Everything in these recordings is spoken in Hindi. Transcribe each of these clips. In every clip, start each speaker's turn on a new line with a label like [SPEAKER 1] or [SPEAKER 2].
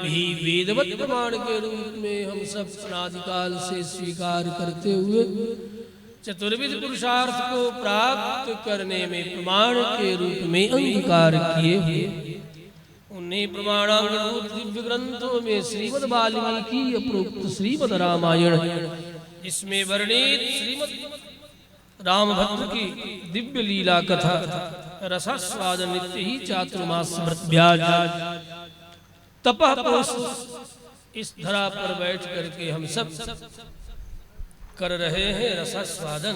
[SPEAKER 1] भी वेदवत प्रमाण के रूप में हम सब अनादिकाल से स्वीकार करते हुए चतुर्विध पुरुषार्थ को प्राप्त करने में प्रमाण के रूप में अंगीकार किए हुए उन्हीं प्रमाणांगभूत दिव्य ग्रंथों में श्रीमद् वाल्मीकि प्रोक्त श्रीमद् रामायण, इसमें वर्णित श्रीमद् रामभद्र की दिव्य लीला कथा रसास्वाद नित्य ही चातुर्मास व्रत तपः इस धरा पर बैठ करके हम सब कर रहे हैं, रसास्वादन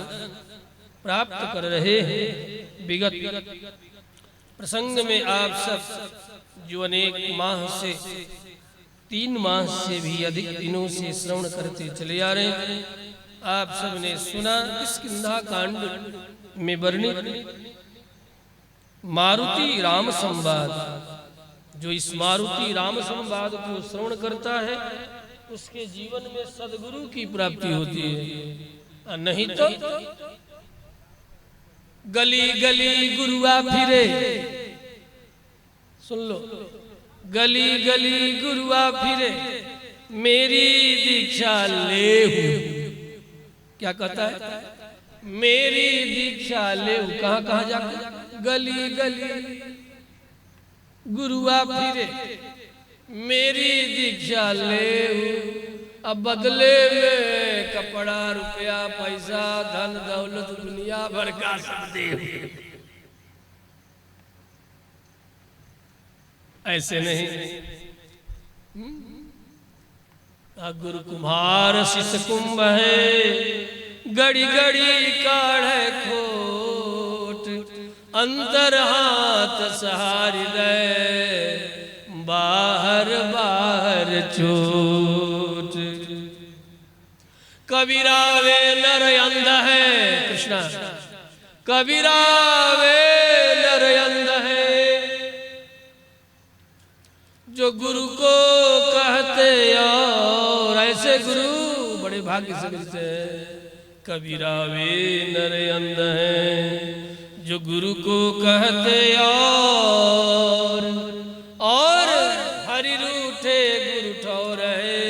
[SPEAKER 1] प्राप्त कर रहे हैं। विगत प्रसंग में आप सब जो अनेक माह से 3 माह से भी अधिक दिनों से श्रवण करते चले आ रहे हैं, आप सब ने सुना किष्किंधा कांड में वर्णित मारुति राम संवाद। जो इस मारुति राम संवाद को श्रवण करता है उसके जीवन में सदगुरु की प्राप्ति होती है, नहीं तो गली गली गुरुआ फिरे। सुन लो, गली गली गुरुआ फिरे मेरी दीक्षा ले। क्या कहता है? मेरी दीक्षा ले। कहां कहां जाकर गली गली गुरुआ फिरे मेरी दीक्षा ले। अब बदले में कपड़ा रुपया पैसा धन दौलत दुनिया भर का सब दे। ऐसे नहीं। गुरु कुम्हार शिष कुंभ है गड़ी गड़ी काढ़े खोट अंतर हाथ सहारी दे बाहर बाहर चोट। कबीरा वे नर अंध है, कृष्णा कबीरा वे नर अंध है जो गुरु को कहते और ऐसे गुरु बड़े भाग्य से मिलते हैं। कबीरा वे नर अंध है जो गुरु को कहते और हरि रूठे गुरु ठौर है,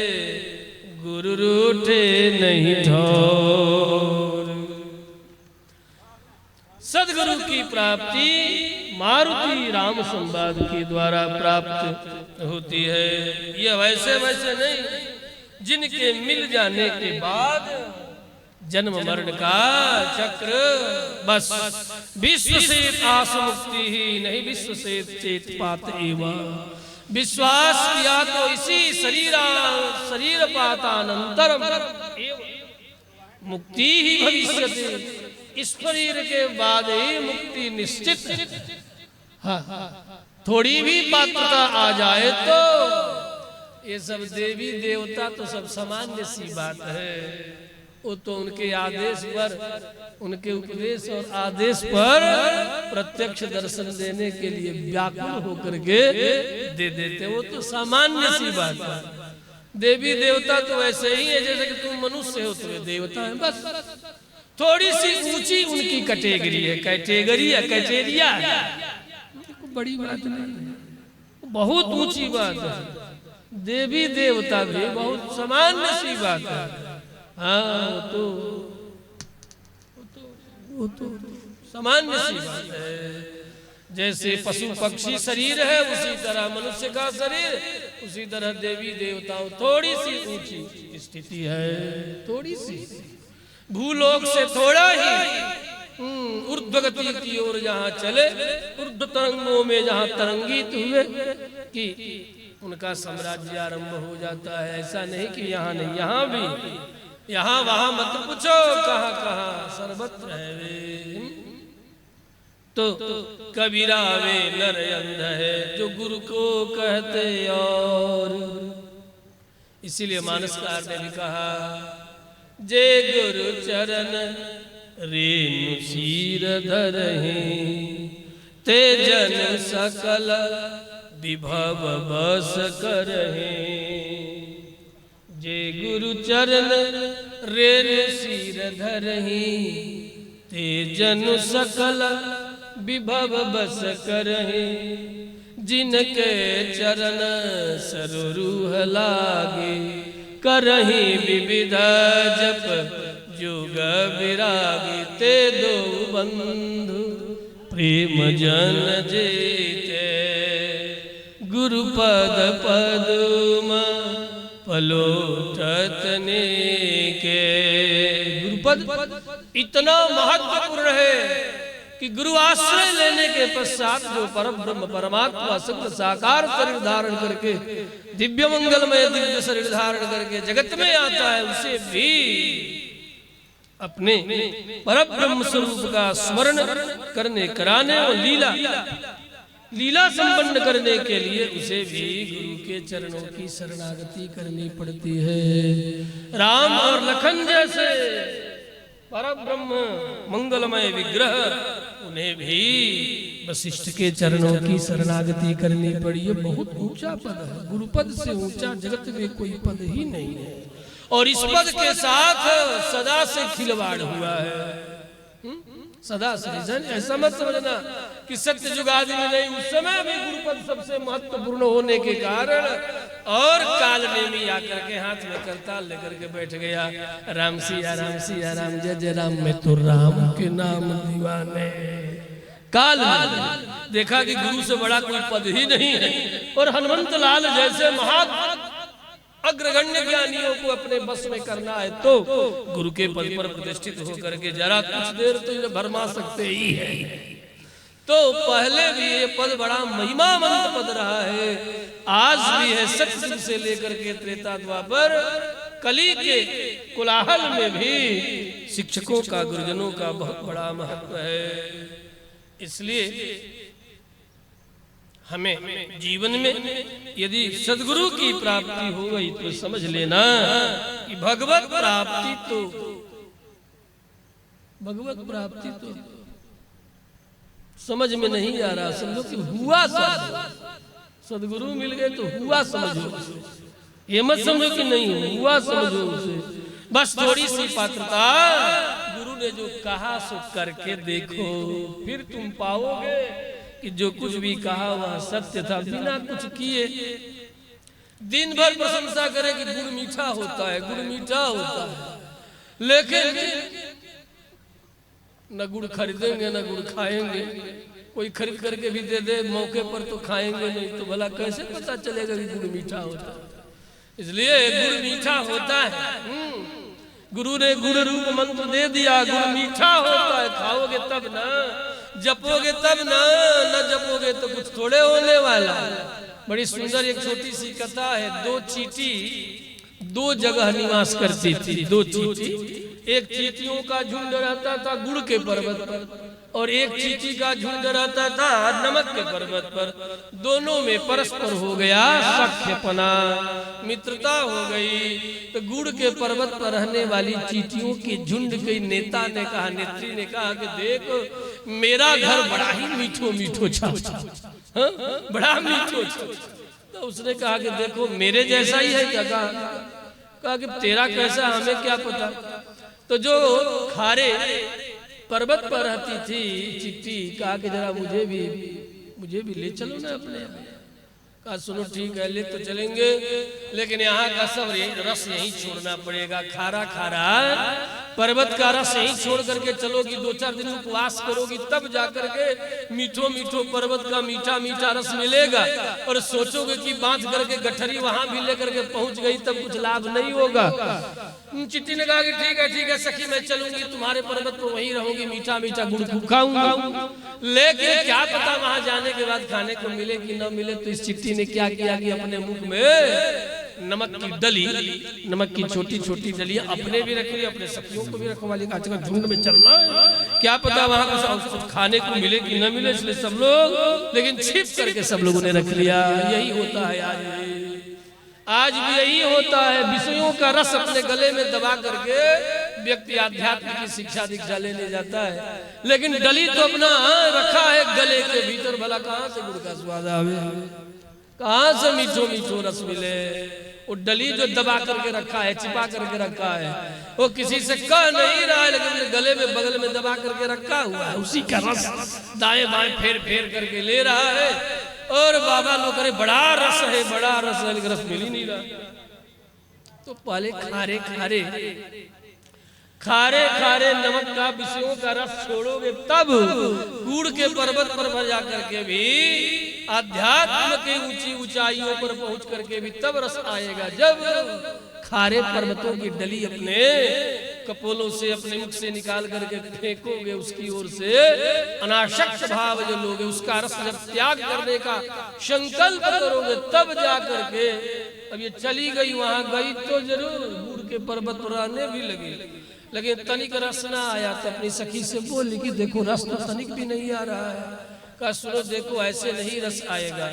[SPEAKER 1] गुरु रूठे नहीं ठौर। सदगुरु की प्राप्ति मारुति राम संवाद के द्वारा प्राप्त होती है। यह वैसे वैसे नहीं जिनके मिल जाने के बाद जन्म मरण का चक्र बस विश्व से आस मुक्ति ही नहीं, विश्व से चेत पात एवं विश्वास किया तो इसी शरीर पातानंतरम मुक्ति ही भविष्यति। इस शरीर के बाद ही मुक्ति निश्चित। हाँ, थोड़ी भी पात्रता आ जाए तो ये सब देवी देवता तो सब सामान्य सी बात है। वो तो उनके आदेश पर, उनके उपदेश और आदेश पर प्रत्यक्ष दर्शन देने के लिए व्याकुल होकर के दे देते। वो तो सामान्य सी बात है। देवी देवता तो ऐसे ही है जैसे कि तुम मनुष्य हो, तुम्हें देवता है बस। थोड़ी सी ऊंची उनकी कैटेगरी है, कैटेरिया बड़ी बात नहीं, बहुत ऊंची बात है। देवी देवता भी बहुत सामान्य सी बात है। हाँ, वो तो सामान्य सी बात है। जैसे पशु पक्षी शरीर है उसी तरह मनुष्य का शरीर, उसी तरह देवी देवताओं थोड़ी सी ऊंची स्थिति है, थोड़ी सी भूलोक से थोड़ा ही ऊर्ध्वगति की ओर जहाँ चले, ऊर्ध्व तरंगों में जहाँ तरंगित हुए कि उनका साम्राज्य आरंभ हो जाता है। ऐसा नहीं कि यहाँ नहीं, यहाँ भी, यहाँ वहां मत पूछो, कहाँ कहाँ सर्वत्र है वे। तो कबीरा वे नर अंध है जो गुरु को कहते और। इसीलिए मानसकार ने भी कहा जे गुरु चरण रेणु शीर धरहि ते जन सकल विभव बस करहि। जे गुरु चरण रेणु शीर धरहि ते जन सकल विभव बस करहि। जिनके चरण सरुरूह लागे, करही विविध जप जुग विरागी। ते दो बंधु प्रेम जन जेते, गुरुपद पदुम पलोटत के। गुरुपद इतना महत्वपूर्ण है कि गुरु आश्रय लेने के पश्चात जो परम ब्रह्म परमात्मा सत्य साकार शरीर धारण करके, दिव्य मंगलमय दिव्य शरीर धारण करके जगत में आता है, उसे भी अपने परम ब्रह्म स्वरूप का स्मरण करने कराने और लीला संपन्न करने के लिए उसे भी गुरु के चरणों की शरणागति करनी पड़ती है। राम और लखन जैसे परम ब्रह्म मंगलमय विग्रह, उन्हें भी वशिष्ठ के चरणों की शरणागति करनी पड़ी। ये बहुत ऊंचा पद है, गुरुपद से ऊंचा जगत में कोई पद ही नहीं है। और इस पद के साथ सदा से खिलवाड़ हुआ है, सदा से। ऐसा मत समझना कि सत्य युग आदि में नहीं, उस समय भी गुरुपद सबसे महत्वपूर्ण होने के कारण। और काल नेमी आकर के हाथ में करताल लेकर के बैठ गया, राम सिया राम जय जय राम, मैं तो राम के नाम दीवाने। काल देखा कि गुरु से बड़ा कोई पद ही नहीं है। और हनुमंत लाल जैसे महा अग्रगण्य ज्ञानियों को अपने बस में करना है तो गुरु के पद पर प्रतिष्ठित होकर के जरा कुछ देर तो इन्हें भरमा सकते ही है। तो पहले भी ये पद बड़ा महिमावंत पद रहा है, आज भी है। सत्य से लेकर के त्रेता द्वापर कली के कोलाहल में भी शिक्षकों का, गुरुजनों का बहुत बड़ा महत्व है। इसलिए हमें जीवन में यदि सदगुरु की प्राप्ति हो गई तो समझ लेना कि भगवत प्राप्ति तो समझ में नहीं आ रहा, समझो कि हुआ। सदगुरु मिल गए तो हुआ समझो, ये मत समझो कि नहीं हुआ समझो उसे। बस थोड़ी सी पात्रता, गुरु ने जो कहा सो करके देखो, फिर तुम पाओगे कि जो कुछ भी कहा वह सत्य था, बिना कुछ किए। दिन भर प्रशंसा करे कि गुड़ मीठा होता है, गुड़ मीठा होता है, लेकिन न गुड़ खरीदेंगे न गुड़ खाएंगे। कोई खरीद करके भी दे दे मौके पर तो खाएंगे नहीं, तो भला कैसे पता चलेगा कि गुड़ मीठा होता है। इसलिए गुड़ मीठा होता है। गुरु ने गुड़ रूप मंत्र दे दिया, गुड़ मीठा होता है, खाओगे तब ना, जपोगे तब ना, न जपोगे तो कुछ थोड़े होने वाला। बड़ी सुंदर एक छोटी सी कथा है। दो चींटी दो जगह निवास करती थी। दो चींटी, एक चींटियों का झुंड रहता था गुड़ के पर्वत पर, और एक चींटी का झुंड रहता था नमक के पर्वत पर। दोनों में परस्पर हो गया सख्यपना, मित्रता हो गई। तो गुड़ के पर्वत पर रहने वाली चींटियों के झुंड के नेता ने कहा, नेत्री ने कहा कि देख मेरा घर बड़ा ही मीठो मीठो छा, बड़ा मीठो छा। तो उसने कहा कि देखो मेरे जैसा ही है क्या? कहा कि तेरा कैसा हमें क्या पता। तो जो खारे पर्वत पर रहती थी चिट्टी, कहा कि जरा मुझे भी ले चलो ना अपने। कहा सुनो ठीक है ले तो चलेंगे, लेकिन यहाँ का सब रस यहीं छोड़ना पड़ेगा। खारा खारा पर्वत का रस यहीं छोड़ करके चलोगी, 2-4 दिन उपवास करोगी, तब जाकर के मीठो मीठो पर्वत का मीठा मीठा रस मिलेगा। और सोचोगे कि बांध करके गठरी वहां भी लेकर के पहुंच गई तब कुछ लाभ नहीं होगा। चिट्टी ने कहा कि ठीक है सखी मैं चलूंगी, तुम्हारे पर्वत पर वहीं रहूंगी, मीठा मीठा गुड़ खाऊंगा। लेकिन क्या पता वहां जाने के बाद खाने को मिले कि न मिले। तो इस चिट्टी ने क्या किया कि अपने मुख में नमक की डली, नमक की छोटी छोटी डलियां अपने भी रख ली, अपने सखियों को भी रखवा ली। झुंड में चलना है, क्या पता वहां कुछ खाने को मिले कि न मिले, इसलिए सब लोग लेकिन छिप करके सब लोगों ने रख लिया। यही होता है आज भी यही होता है। विषयों का रस अपने गले में दबा करके व्यक्ति आध्यात्म की शिक्षा दीक्षा लेने जाता है, लेकिन डली तो अपना रखा है गले के भीतर। भला कहाँ से गुड़ का स्वाद आवे, कहाँ से मीठो मीठो रस मिले। वो डली जो दबा करके रखा है, छिपा करके रखा है, वो किसी से कह नहीं रहा है, लेकिन गले में बगल में दबा करके रखा हुआ है। उसी का रस दाएं बाएं फेर फेर करके ले रहा है। और बाबा लोग करे बड़ा रस है, बड़ा रस है, लेकिन रस मिल ही नहीं रहा। तो पहले खारे खारे खारे खारे नमक का विषयों का रस छोड़ोगे, तब गुड़ के पर्वत पर जा करके भी आध्यात्म के ऊंची ऊंचाइयों पर पहुंच करके भी तब रस आएगा, जब खारे पर्वतों की डली अपने कपोलों से, अपने मुख से निकाल करके फेंकोगे, उसकी ओर से अनासक्त भाव जो लोगे, उसका रस जब त्याग करने का संकल्प करोगे, तब जा करके, अब ये चली गई वहां गई तो जरूर गुड़ के पर्वत पर आने भी लगी, लेकिन तनिक रस ना आया तो अपनी सखी से बोली कि देखो रस तो तनिक भी नहीं आ रहा है। कहा सुनो देखो ऐसे नहीं रस आएगा,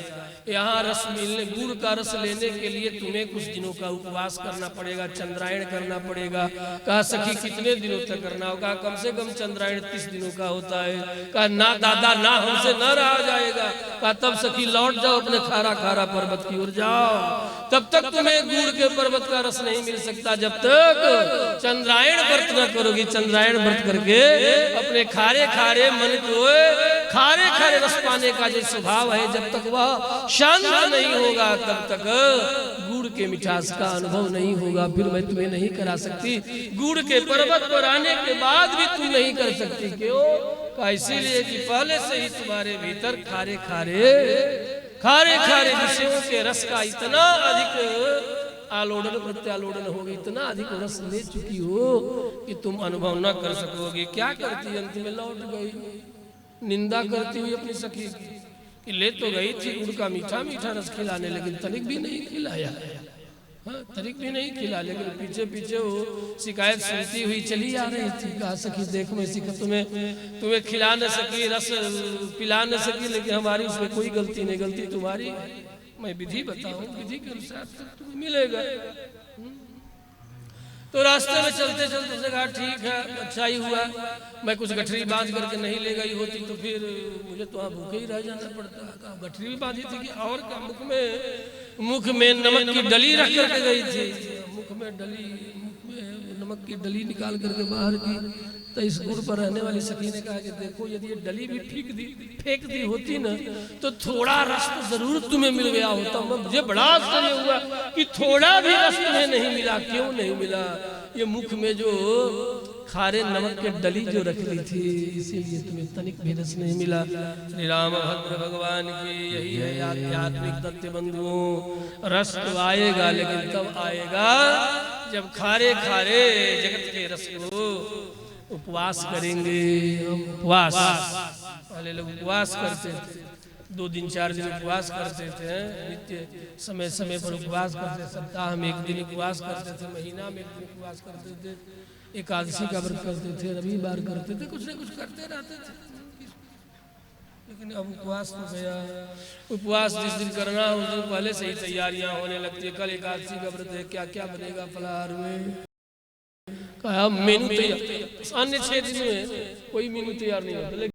[SPEAKER 1] यहाँ रस मिलने, गुड़ का रस लेने के लिए तुम्हें कुछ दिनों का उपवास करना पड़ेगा, चंद्रायण करना पड़ेगा। कहा सखी कितने दिनों तक करना होगा? कम से कम चंद्रायण 30 दिनों का होता है। कहा ना दादा ना, हमसे न रहा जाएगा। कहा तब सखी लौट जाओ अपने खारा खारा पर्वत की ओर जाओ, तब तक तुम्हें गुड़ के पर्वत का रस नहीं मिल सकता जब तक चंद्रायण व्रत न करोगी। चंद्रायण व्रत करके अपने खारे खारे मन को खारे खारे रस पाने का जो स्वभाव है, जब तक वह शांत नहीं होगा तब तक गुड़ के मिठास का अनुभव नहीं होगा। फिर मैं तुम्हें नहीं करा सकती, गुड़ के पर्वत पर आने के बाद भी तुम नहीं कर सकती। क्यों? इसीलिए कि पहले से ही तुम्हारे भीतर खारे खारे खारे खारे विषयों के रस का इतना अधिक आलोड़न प्रत्यालोड़न होगी, इतना अधिक रस ले चुकी हो कि तुम अनुभव न कर सकोगे। क्या करती? अंत में लौट गई, निंदा करती हुई अपनी सखी कि ले तो गई थी गुड़ का मीठा मीठा रस खिलाने, लेकिन तनिक भी नहीं खिलाया। हाँ, तनिक भी नहीं खिला, लेकिन पीछे पीछे वो शिकायत सुनती हुई चली आ रही थी। कहा सखी देखो मैं सिखा तुम्हें खिला न सकी, रस पिला न सकी, लेकिन हमारी उसमें कोई गलती नहीं, गलती तुम्हारी। मैं विधि बताऊं, विधि के अनुसार तुम्हें मिलेगा। तो रास्ते में चलते चलते उसने कहा ठीक है अच्छा ही हुआ, मैं कुछ गठरी बांध करके नहीं ले गई होती तो फिर मुझे तो वहाँ भूखे ही रह जाना पड़ता। गठरी भी बांधी थी कि और क्या, मुख में नमक की डली रख करके गई थी, मुख में नमक की डली निकाल करके बाहर की। तो इस गुड़ पर रहने वाली सखी ने कहा कि देखो यदि ये डली भी फेंक दी होती ना तो थोड़ा रस तो जरूर तुम्हें मिल गया होता। मुझे बड़ा आश्चर्य हुआ कि थोड़ा भी रस तुम्हें नहीं मिला। क्यों नहीं मिला? ये मुख में जो खारे नमक के डली जो रख ली थी, इसीलिए तुम्हें तनिक भी रस नहीं मिला। श्री राम भद्र भगवान की यही है आध्यात्मिक तत्व बंधुओं। रस तो आएगा, लेकिन तब आएगा जब खारे खारे जगत के रस को उपवास करेंगे। हम उपवास, पहले लोग उपवास करते थे, 2 दिन 4 दिन उपवास करते थे, नित्य समय समय पर उपवास करते थे, सप्ताह में 1 दिन उपवास करते थे, महीना में 1 दिन उपवास करते थे, एकादशी का व्रत करते थे, रविवार करते थे, कुछ न कुछ करते रहते थे। लेकिन अब उपवास हो गया। उपवास जिस दिन करना उस दिन पहले से ही तैयारियां होने लगती है। कल एकादशी का व्रत है, क्या क्या बनेगा फलाहार में, कहा मेनू तैयार। अन्य 6 दिन में कोई मेनू तैयार नहीं होता, लेकिन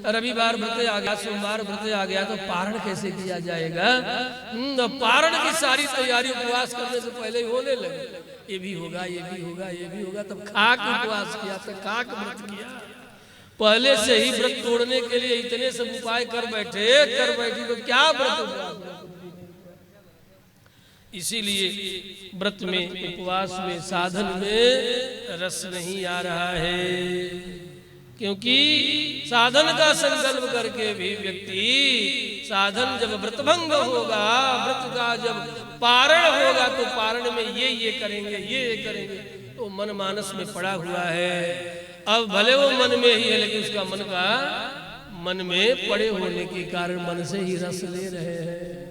[SPEAKER 1] रविवार व्रत आ गया, सोमवार व्रत आ गया तो पारण कैसे किया जाएगा? पारण की सारी तैयारी उपवास करने से पहले ही होने लगी। ये भी होगा, ये भी होगा, ये भी होगा। तब खाक उपवास किया, तो खाक व्रत किया। पहले से ही व्रत तोड़ने के लिए इतने सब उपाय कर बैठी तो क्या व्रत होगा? इसीलिए व्रत में, उपवास में, साधन में रस नहीं आ रहा है, क्योंकि साधन का संकल्प करके भी व्यक्ति, साधन जब व्रतभंग होगा, व्रत का जब पारण होगा तो पारण में ये करेंगे, ये करेंगे, तो मन मानस में पड़ा हुआ है। अब भले वो मन में ही है, लेकिन उसका मन में पड़े होने के कारण मन से ही रस ले रहे हैं।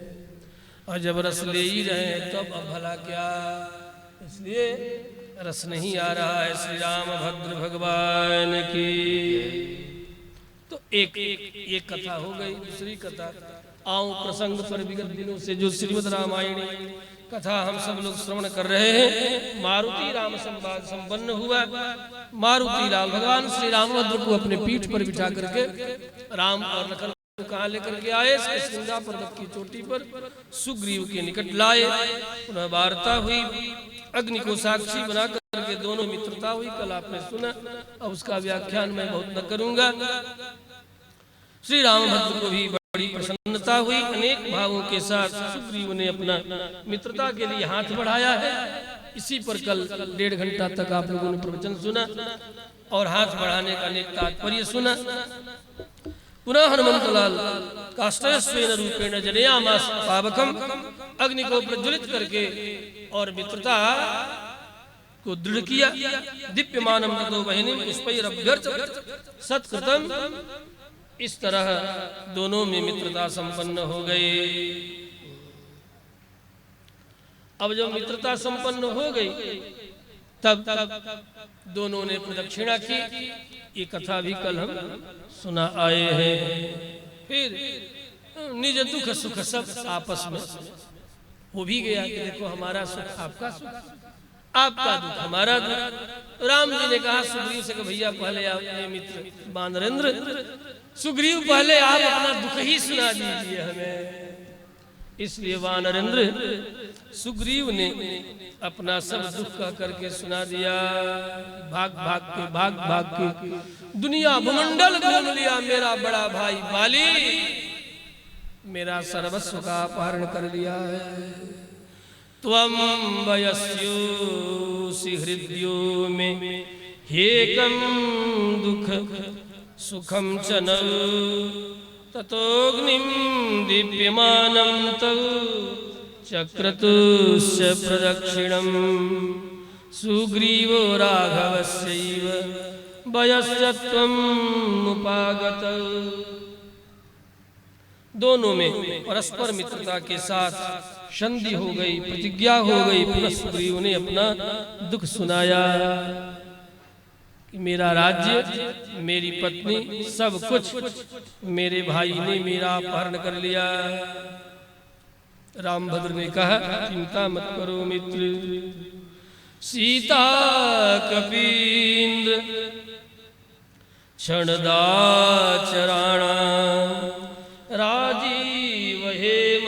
[SPEAKER 1] और जब रस ले ही रहे हैं तब अब भला क्या? इसलिए रस नहीं आ रहा है। श्री राम भद्र भगवान की। तो एक कथा हो गई। दूसरी कथा आओ प्रसंग पर विगत दिनों से जो श्रीमद् रामायणी कथा हम सब लोग श्रवण कर रहे हैं, मारुति राम संवाद संपन्न हुआ। मारुति लाल भगवान श्री रामभद्र को अपने पीठ पर बिठा करके राम और लखन कहाँ लेकर के आए? सिंगा पर्वत की चोटी पर सुग्रीव के निकट लाए। पुनः वार्ता हुई, अग्नि को साक्षी बना करके दोनों मित्रता हुई। कल आपने सुना, अब उसका व्याख्यान मैं बहुत न करूंगा। श्री रामभद्र को भी बड़ी प्रसन्नता हुई। अनेक भावों के साथ सुग्रीव ने अपना मित्रता के लिए हाथ बढ़ाया है। इसी पर कल 1.5 घंटा तक आप लोगों ने प्रवचन सुना और हाथ बढ़ाने का अनेक तात्पर्य सुना। पुनः हनुमंतलाल काष्ठस्वेन रूपेण जनयामास पावकम, अग्नि को प्रज्वलित करके और मित्रता को दृढ़ किया। दीप्यमानम ततो वहिनीम पुष्पैरभ्यर्च्य सत्कृतम। इस तरह दोनों में मित्रता संपन्न हो गई। अब जब मित्रता संपन्न हो गई तब दोनों ने प्रदक्षिणा की। ये कथा भी कल हम सुना आए हैं। फिर निज दुख सुख सब आपस में हो भी गया कि देखो हमारा सुख आपका सुख, आपका दुख हमारा दुख। राम जी ने कहा सुग्रीव से कि भैया पहले आप मित्र वानरेंद्र, सुग्रीव पहले आप अपना दुख ही सुना दीजिए हमें। इसलिए वानरेंद्र सुग्रीव ने अपना सब दुख कह करके सुना दिया। भाग भाग के दुनिया भूमंडल घूम लिया, मेरा बड़ा भाई बाली मेरा सर्वस्व का अपहरण कर लिया है। त्वं वयस्योसि हृदयो में हेकं दुख सुखम च न ततोऽग्निं दीप्यमानं तव चक्रतुस्य प्रदक्षिणम् सुग्रीवो राघवस्यैव वयस्यत्वम् उपागत। दोनों में परस्पर मित्रता के साथ संधि हो गई, प्रतिज्ञा हो गई। पुनः सुग्रीव ने अपना दुख सुनाया कि मेरा राज्य, मेरी पत्नी, सब कुछ मेरे भाई ने मेरा अपहरण कर लिया। रामभद्र ने कहा चिंता मत करो मित्र, सीता कपींद्र क्षणदा चराणा राजीव हेम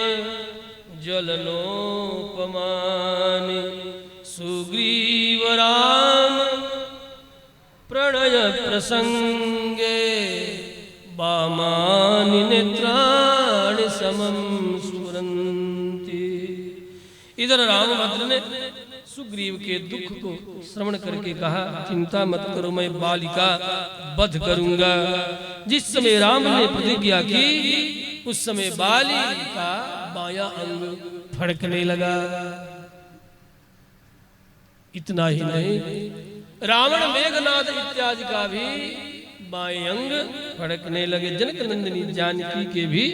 [SPEAKER 1] ज्वलनोपमान सुग्रीव राम प्रणय प्रसंगे वामानि नेत्राणि समं स्फुरन्ति। इधर रामभद्र ने सुग्रीव के दुख को श्रवण करके कहा चिंता मत करो, मैं बालिका वध करूंगा। जिस समय राम ने प्रतिज्ञा की उस समय बाली का बायां अंग फड़कने लगा। इतना ही नहीं, रावण मेघनाद इत्यादि का भी बाएं अंग फड़कने लगे। जनक नंदिनी जानकी के भी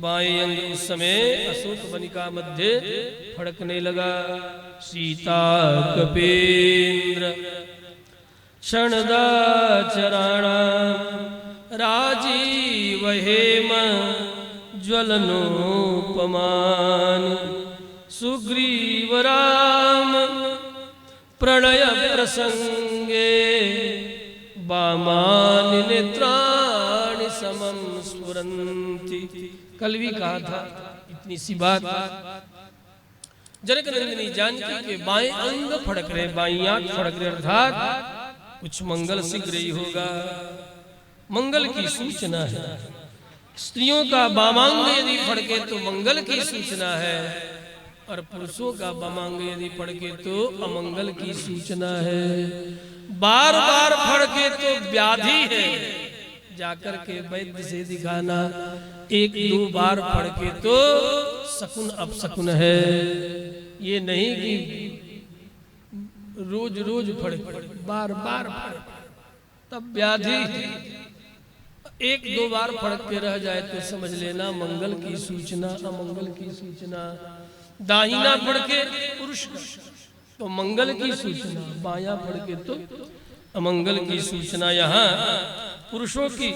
[SPEAKER 1] बाएं अंग उस समय अशोक वनिका मध्य फड़कने लगा। सीता कपेन्द्र क्षणदा चराणा राजीव हेम ज्वलनोपमान सुग्रीव राम प्रणय प्रसंगे वामानि नेत्राणि समं स्फुरन्ति। कल भी कहा था इतनी सी बात। जनक नंदिनी जानकी के बाएं अंग फड़क रहे, बाईं आंख फड़क रहे, अर्थात कुछ मंगल शीघ्र ही होगा। मंगल की सूचना है। स्त्रियों का वामांग यदि फड़के तो मंगल की सूचना है, और पुरुषों का वामांग यदि फड़के तो अमंगल की सूचना है। बार बार फड़के तो व्याधि है, जाकर के वैद्य से दिखाना। एक दो बार फड़के तो शकुन अपशकुन है। ये नहीं कि रोज रोज फड़के, बार बार फड़के तब व्याधि। एक दो बार फड़क के रह जाए तो समझ लेना मंगल की सूचना, अमंगल की सूचना। दाहिना फड़के पुरुष तो मंगल की सूचना, बायां फड़के तो अमंगल की सूचना। यहाँ पुरुषों की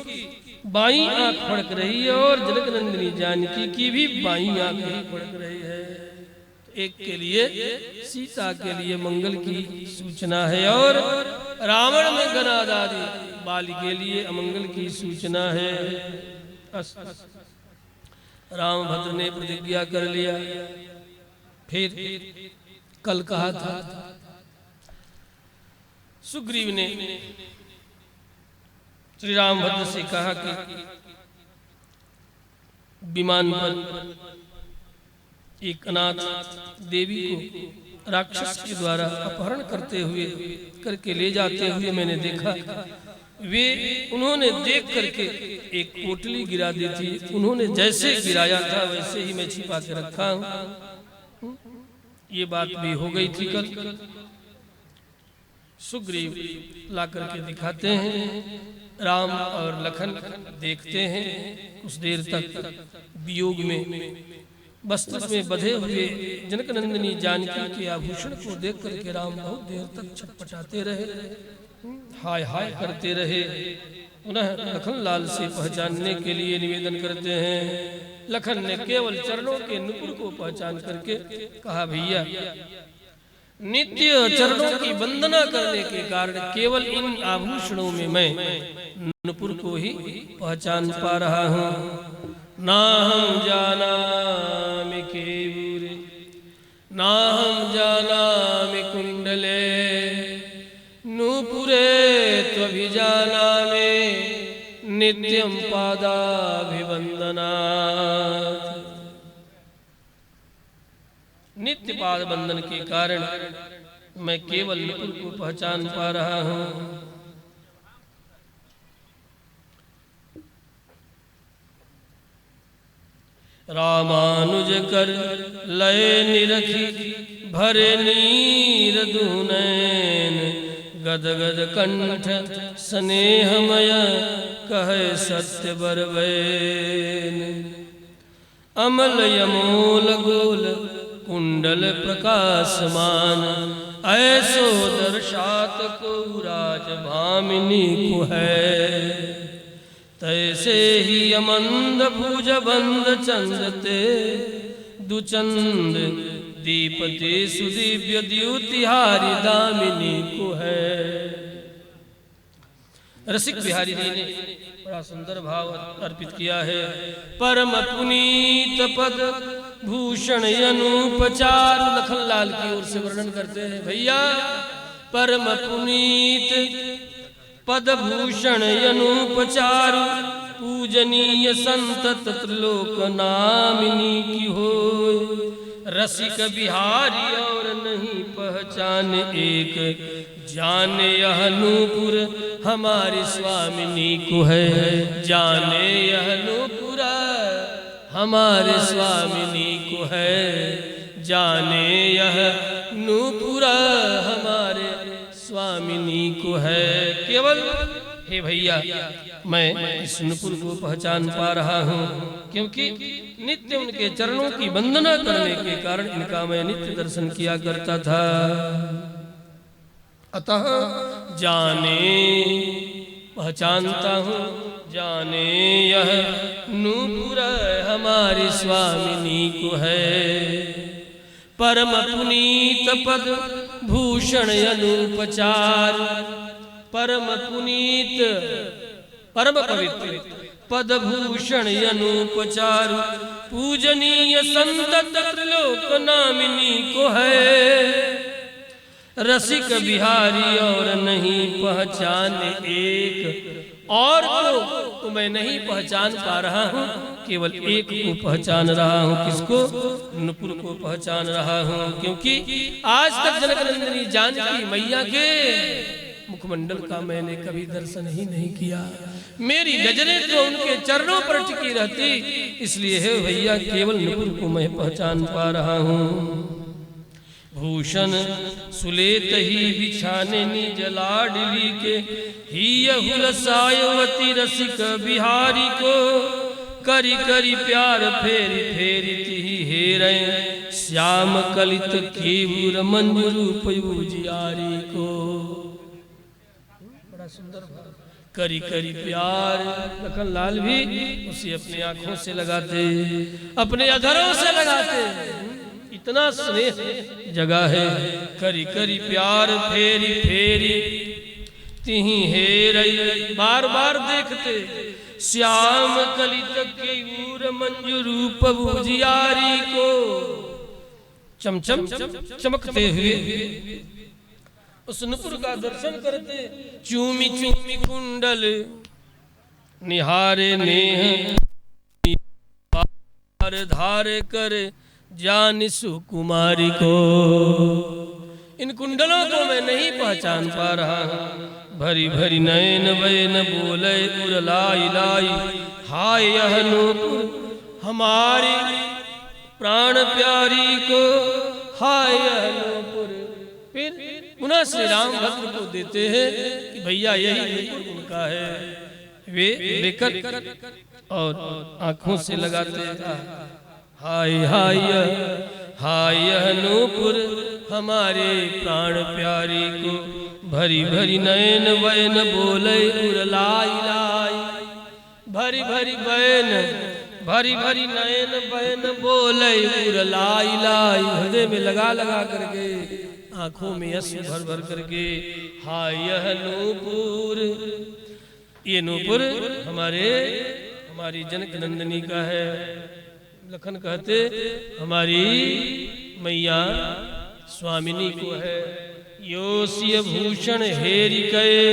[SPEAKER 1] बाईं आंख फड़क रही है और जनक नंदिनी जानकी की भी बाईं आंख ही फड़क रही है। एक के लिए सीता के लिए मंगल की सूचना है और रावण में गनाद आदि बाली के लिए अमंगल की सूचना है। रामभद्र ने प्रतिज्ञा कर लिया। फिर कल कहा था सुग्रीव ने श्री रामभद्र से कहा कि विमान पर एक अनाथ देवी को राक्षस के द्वारा अपहरण करके ले जाते हुए मैंने देखा। उन्होंने देख करके एक पोटली गिरा दी थी। उन्होंने जैसे गिराया था वैसे ही मैं छिपा के रखा हूं। ये बात भी हो गई थी कल। सुग्रीव ला करके दिखाते हैं, राम और लखन देखते हैं। कुछ देर तक वियोग में वस्त्र में बंधे हुए जनकनंदिनी जानकी के आभूषण को देख करके राम बहुत देर तक छटपटाते रहे, हाय हाय करते रहे। पुनः लखन लाल से पहचानने के लिए निवेदन करते हैं। लखन ने केवल चरणों के नुपुर को पहचान करके कहा, भैया नित्य चरणों की वंदना करने के कारण केवल इन आभूषणों में मैं नुपुर को ही पहचान पा रहा हूँ। ना हम जानामि केयूरे, ना हम जानामि कुंडले, नूपुरे त्वभिजानामि नित्यं पादाभिवंदना। नित्य पाद बंधन के कारण मैं केवल नुपुर को पहचान पा रहा हूँ। रामानुज कर लय निरखी भरे नीर दूनैन, गद गद कंठ स्नेहमय कहे सत्य बरबैन। अमल यमोल गोल कुंडल प्रकाशमान, ऐसो दर्शात को राज भामिनी को है। तैसे ही अमंद भुज बंद चंदते, दुचंद दीपते सुदिव्य द्युतिहारी दामिनी को है। रसिक बिहारी जी ने बड़ा सुंदर भाव अर्पित किया है। परम पुनीत पद भूषण अनुपचार, लखनलाल की ओर से वर्णन करते हैं। भैया परम पुनीत पद भूषण अनुपचार, पूजनीय संत त्रिलोक नामिनी की हो। रसिक बिहारी और नहीं पहचान एक, जाने यह नूपुर हमारी स्वामिनी को है। जाने यह नूपुर हमारे स्वामिनी को है। जाने यह नूपुर हमारे स्वामिनी को है। केवल हे भैया मैं इस नूपुर को पहचान पा रहा हूँ, क्योंकि नित्य उनके चरणों की वंदना करने के कारण इनका मैं नित्य दर्शन किया करता था। अतः जाने पहचानता हूँ, जाने यह नूपुर हमारी स्वामिनी को है। परम पुनीत पद भूषण अनुपचार, परम पुनीत परम पवित्र पद भूषण अनुपचार, पूजनीय संत त्रिलोक नामिनी को है। रसिक बिहारी और नहीं पहचान एक, और तो मैं नहीं पहचान पा रहा हूँ, केवल एक को पहचान रहा हूँ। किसको? नुपुर को पहचान रहा हूँ, क्योंकि आज तक जनकनंदिनी जानकी मैया के मुखमंडल का मैंने कभी दर्शन ही नहीं किया। मेरी नजरें तो उनके चरणों पर टिकी रहती, इसलिए है भैया केवल नुपुर को मैं पहचान पा रहा हूँ। भूषण सुलेत ही बिछाने निज लाडली के, ही हुल सायवती रसिक बिहारी को। करी करी प्यार फेरी फेरी तिही हेरे, श्याम कलित केवूर मंजरू पयुजियारी को। बड़ा सुंदर भाव। करी करी प्यार, लखनलाल भी उसे अपनी आंखों से लगाते, अपने अधरों से लगाते, इतना स्नेह जगह है। करी करी प्यार फेरी फेरी तिही हेरई, बार बार देखते, श्याम कलित केयूर मंजरू पबुजियारी को। चमचम चमकते हुए उस नुपुर का दर्शन करते, चूमी चूमी कुंडल निहारे नेह धार कर जान सुकुमारी को। इन कुंडलों को मैं नहीं पहचान पा रहा हूँ। भरी भरी नयन वैन बोले उरलाई लाई, हाय यह नूपुर हमारी प्राण प्यारी को, हाय यह नूपुर। फिर पुनः श्री राम भद्र को देते हैं कि भैया यही नूपुर उनका है। वे लेकर और आंखों से लगाते हैं, हाय हाय हाय यह नूपुर हमारे प्राण प्यारी को। भरी भरी नयन वैन बोले उरलाई लाई, भरी भरी बैन भरी भरी नयन बैन बोले उरलाई लाई। हृदय में लगा लगा करके, आंखों में अश्रु भर भर करके, हाय यह नूपुर, ये नूपुर हमारी जनक नंदिनी का है। लखन कहते हमारी मैया स्वामिनी को है। योसिय भूषण हेरि कये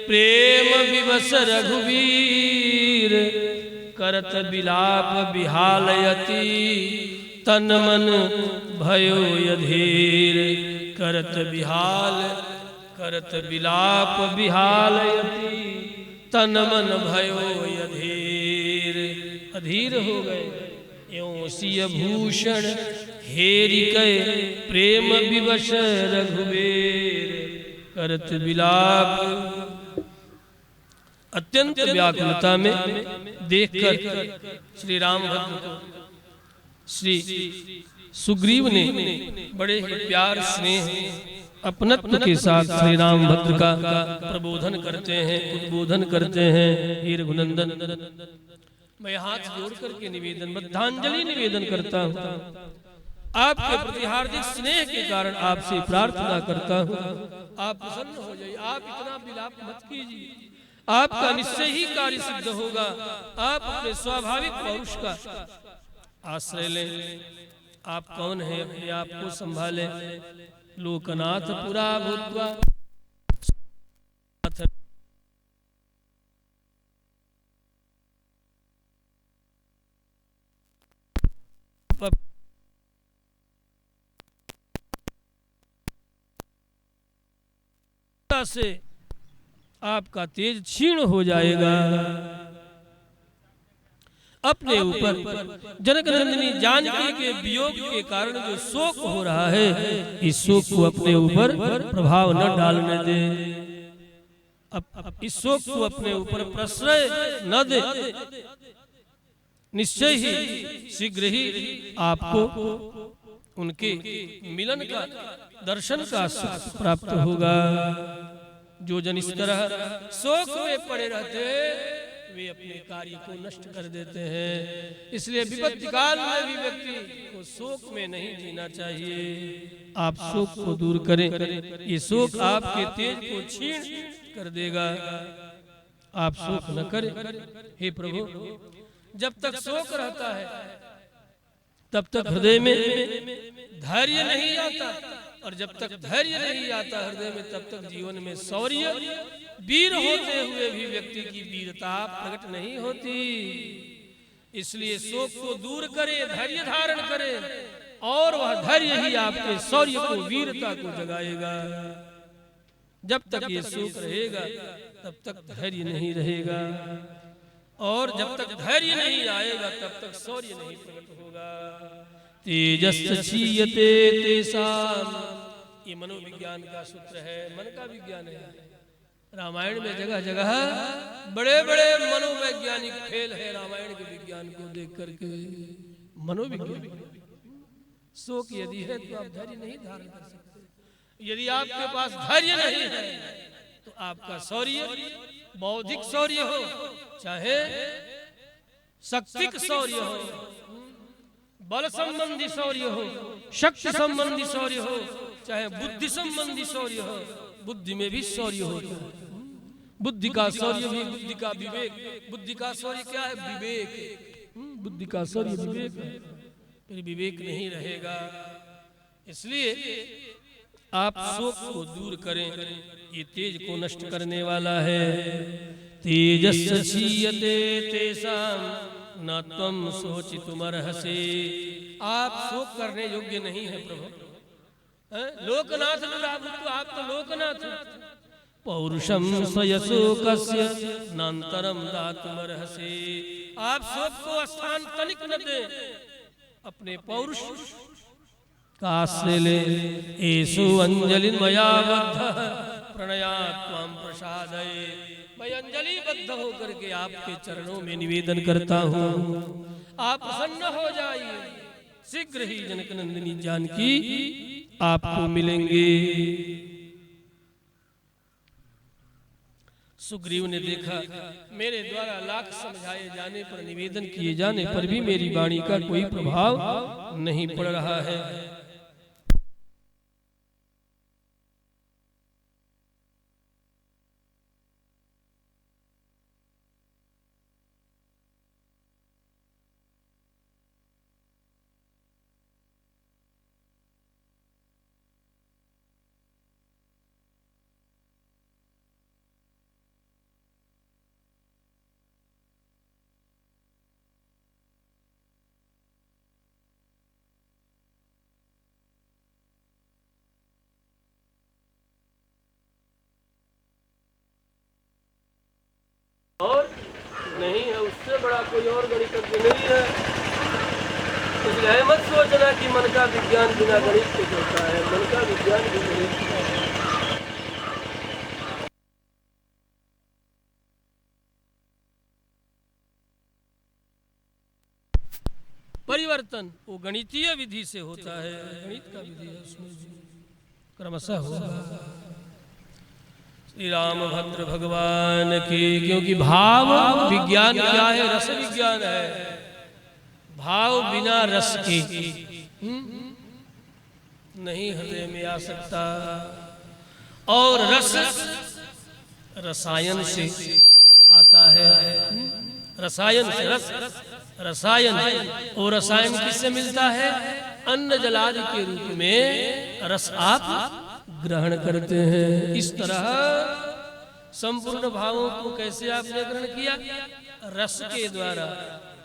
[SPEAKER 1] प्रेम विवश रघुवीर, करत विलाप विहालयति तन मन भयो यधीर। करत विलाप विहालयति तन मन भयो यधीर। अधीर हो गए। योसिय भूषण हेरि कये प्रेम विवश रघुवीर, करत विलाप। अत्यंत व्याकुलता में देखकर श्री रामभद्र को श्री सुग्रीव ने बड़े ही प्यार स्नेह अपनत्व के साथ श्री रामभद्र का प्रबोधन करते हैं, उद्बोधन करते हैं। हे रघुनंदन, मैं हाथ जोड़ करके निवेदन, बद्धांजलि निवेदन करता हूँ। आपके प्रति हार्दिक स्नेह के कारण आपसे प्रार्थना करता हूँ, आप प्रसन्न हो जाइए। आप इतना विलाप मत कीजिए, आपका निश्चय ही कार्य सिद्ध होगा। आप अपने स्वाभाविक पौरुष का आश्रय लें। आप कौन हैं, अपने आप को संभालें। लोकनाथ पुरा भूत्वा से आपका तेज क्षीण हो जाएगा। अपने ऊपर जनक नंदिनी जानकी के वियोग के कारण जो शोक हो रहा है, इस शोक को अपने ऊपर प्रभाव न डालने दे। इस शोक को अपने ऊपर प्रश्रय न दे। निश्चय ही शीघ्र ही आपको उनके मिलन का, दर्शन का सुख प्राप्त होगा। जो जन इस तरह शोक में पड़े रहते वे अपने कार्य को नष्ट कर देते हैं। इसलिए विपत्ति काल में भी व्यक्ति को शोक में नहीं जीना चाहिए। आप शोक को दूर करें, ये शोक आपके तेज को छीन कर देगा। आप शोक न करें। हे प्रभु, जब तक शोक रहता है तब तक हृदय में धैर्य नहीं आता, और जब तक धैर्य नहीं आता हृदय में, तब तक जीवन में शौर्य, वीर होते हुए भी व्यक्ति की वीरता प्रकट नहीं होती। इसलिए शोक को दूर करे, धैर्य धारण करे, और वह धैर्य ही आपके शौर्य को, वीरता को जगाएगा। जब तक ये शोक रहेगा तब तक धैर्य नहीं रहेगा, और जब तक धैर्य नहीं आएगा तब तक शौर्य नहीं प्रकट होगा। तेजस् क्षीयते तेषाम्, ये मनोविज्ञान का सूत्र है, मन का विज्ञान है। रामायण में जगह जगह बड़े बड़े मनोवैज्ञानिक फेल है। रामायण के विज्ञान को देख करके मनोविज्ञान। शोक यदि है तो आप धैर्य नहीं धारण कर सकते। यदि आपके पास धैर्य नहीं है तो आपका शौर्य, बौद्धिक शौर्य हो, चाहे शक्तिक शौर्य हो, बल संबंधी शौर्य हो, शक्ति संबंधी शौर्य हो, चाहे बुद्धि संबंधी शौर्य हो, बुद्धि में भी शौर्य होता है। बुद्धि का शौर्य भी, बुद्धि का विवेक। बुद्धि का शौर्य क्या है? विवेक। बुद्धि का शौर्य विवेक है। फिर विवेक नहीं रहेगा। इसलिए आप शोक को दूर करें, ये तेज को नष्ट करने वाला है। तेजस् क्षीयते तेषां न त्वं शोचितुमर्हसि। आप शोक करने योग्य नहीं है प्रभु। लोकनाथ दुरावृत्तो, आप तो लोकनाथ हैं। पौरुषम स्वयशोकस्य नान्तरम दातुमर्हसि। आप शोक को स्थान तनिक न दें, अपने पौरुष का आश्रय ले। एषु अंजलि मया बद्धः प्रणयात्मां प्रसादये। मैं अंजलि बद्ध होकर के आपके चरणों में निवेदन करता हूँ, आप प्रसन्न हो जाइए। शीघ्र ही जनक नंदिनी जानकी आपको मिलेंगे। सुग्रीव ने देखा मेरे द्वारा लाख समझाए जाने पर, निवेदन किए जाने पर भी मेरी वाणी का कोई प्रभाव नहीं पड़ रहा है। और नहीं है, उससे बड़ा कोई और गणितज्ञ नहीं है। इसलिए मत सोचना कि मन का विज्ञान बिना गणित के चलता है। मन का विज्ञान भी गणित है। परिवर्तन वो गणितीय विधि से होता है, गणित का विधि है, उसमें क्रमशः होगा। श्री रामभद्र भगवान की। क्योंकि भाव विज्ञान क्या है? रस विज्ञान है। भाव बिना रस के नहीं हृदय में आ सकता। और रस रसायन से आता है। रसायन से रस, रसायन। और रसायन किससे मिलता है? अन्न जलादि के रूप में रस आप ग्रहण करते हैं। इस तरह संपूर्ण भावों को कैसे आपने ग्रहण किया? रस के द्वारा,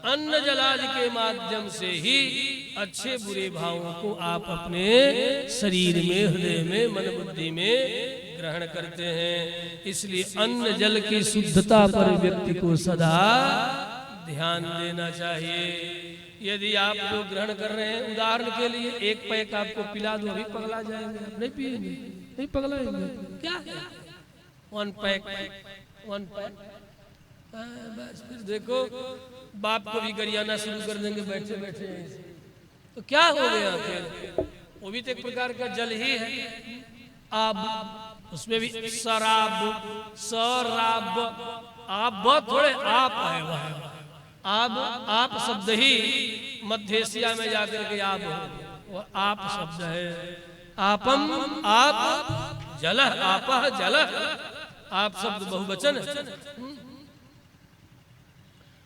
[SPEAKER 1] अन्न जलादि के माध्यम से ही अच्छे बुरे भावों को आप अपने शरीर में, हृदय में, मन बुद्धि में ग्रहण करते हैं। इसलिए अन्न जल की शुद्धता पर व्यक्ति को सदा ध्यान देना चाहिए। यदि आप लोग ग्रहण कर रहे हैं, उदाहरण के लिए एक पैक आपको पिला दो, अभी पगला जाएंगे, नहीं पिएंगे, नहीं पगलाएंगे। क्या है? 1 पैक, 1 पैक। बस फिर देखो बाप को भी गरियाना शुरू कर देंगे बैठे बैठे। तो क्या हो गया फिर? वो भी तो एक प्रकार का जल ही है। आब, उसमें भी शराब, शराब, आप थोड़े आप है वहां। आप शब्द ही मध्य एशिया में जाकर के आप हो, वो आप शब्द है। आपम, आप, जलह, आपह, जलह। आप शब्द बहुवचन है।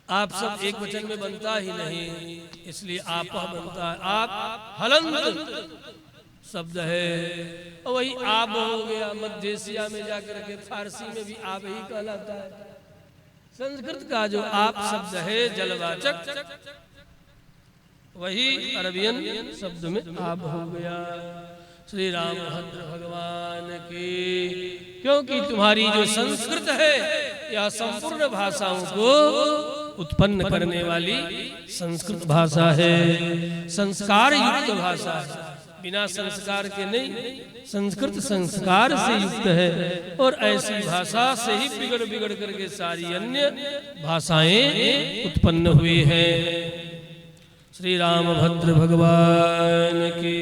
[SPEAKER 1] आप सब एक वचन में बनता ही नहीं, इसलिए आपह बनता है। आप हलंत शब्द है, वही आप हो गया। मध्य एशिया में जाकर के फारसी में भी आप ही कहलाता है। संस्कृत का जो आप शब्द है जलवाचक, वही अरबियन शब्द में आप हो गया। श्री रामभद्र भगवान की। क्योंकि तुम्हारी जो संस्कृत है यह संपूर्ण भाषाओं को उत्पन्न करने वाली संस्कृत भाषा है, संस्कार युक्त भाषा है। बिना संस्कार के नहीं, संस्कृत संस्कार से युक्त है। और ऐसी भाषा से ही बिगड़ बिगड़ करके सारी अन्य भाषाएं उत्पन्न हुई हैं। श्री रामभद्र भगवान की।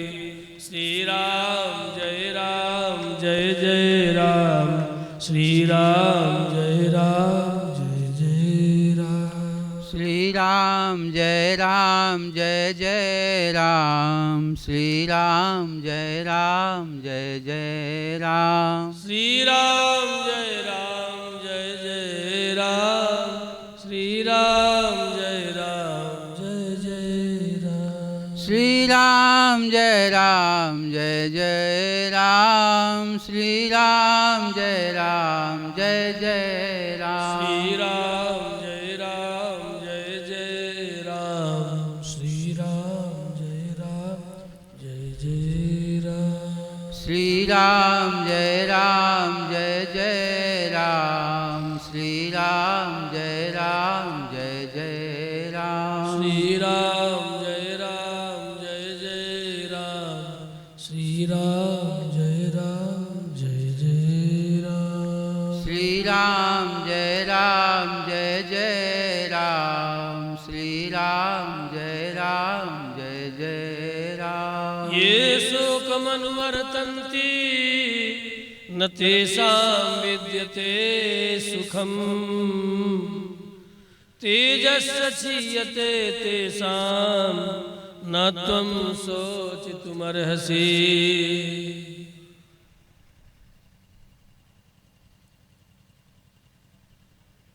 [SPEAKER 1] श्री राम जय राम, जय जय राम। श्री राम जय राम, जय जय राम।
[SPEAKER 2] श्री राम जय राम, जय जय राम। श्री राम जय राम, जय जय राम।
[SPEAKER 1] श्री राम जय राम, जय जय राम। श्री राम जय राम, जय जय राम।
[SPEAKER 2] श्री राम जय राम, जय जय राम। श्री राम जय राम, जय जय राम।
[SPEAKER 1] श्री राम जय राम, जय जय
[SPEAKER 2] श्री राम जय जय राम, श्री राम जय जय राम,
[SPEAKER 1] श्री राम जय जय राम, श्री राम जय जय राम,
[SPEAKER 2] श्री राम जय जय राम, श्री राम जय जय राम।
[SPEAKER 1] ये शोकमनुवर्तन्ति न तेषां विद्यते सुखम, तेजस्य क्षीयते तेषां न त्वं शोचितुमर्हसि।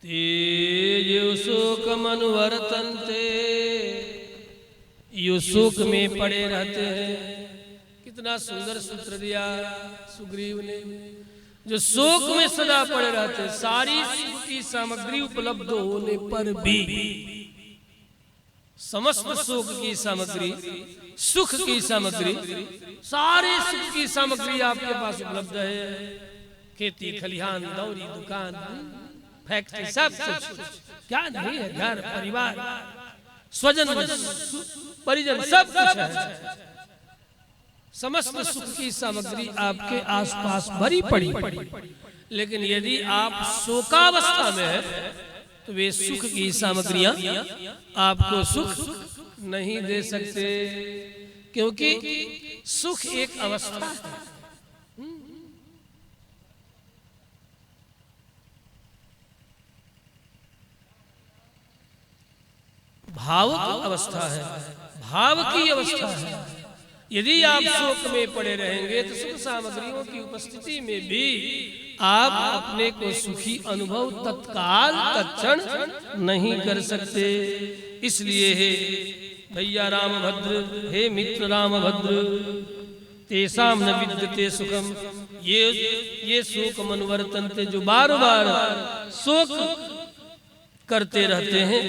[SPEAKER 1] ते ये शोकमनुवर्तन्ते, यो शोक में पड़े रहते हैं। कितना सुंदर सूत्र दिया सुग्रीव ने, जो शोक में सदा पड़े रहते, सारी सुख की सामग्री उपलब्ध होने पर भी, समस्त शोक की सामग्री, सुख की सामग्री, सारे सुख की सामग्री आपके पास उपलब्ध है। खेती खलिहान दौरी दुकान फैक्ट्री सब कुछ, क्या नहीं है, घर परिवार स्वजन परिजन सब कुछ है। समस्त सुख की सामग्री आपके आसपास भरी पड़ी, लेकिन यदि आप शोकावस्था में है तो वे सुख की सामग्रियां आपको सुख नहीं दे सकते, क्योंकि सुख एक अवस्था है। भावुक अवस्था है, भाव की अवस्था है। यदि आप शोक में पड़े रहेंगे तो सुख सामग्रियों की उपस्थिति में भी आप अपने को सुखी अनुभव तत्काल तत्क्षण नहीं कर सकते। इसलिए हे भैया रामभद्र, हे मित्र रामभद्र, तेषां न विद्यते सुखम, ये शोक मनुवर्तन्ते, जो बार बार शोक करते रहते हैं,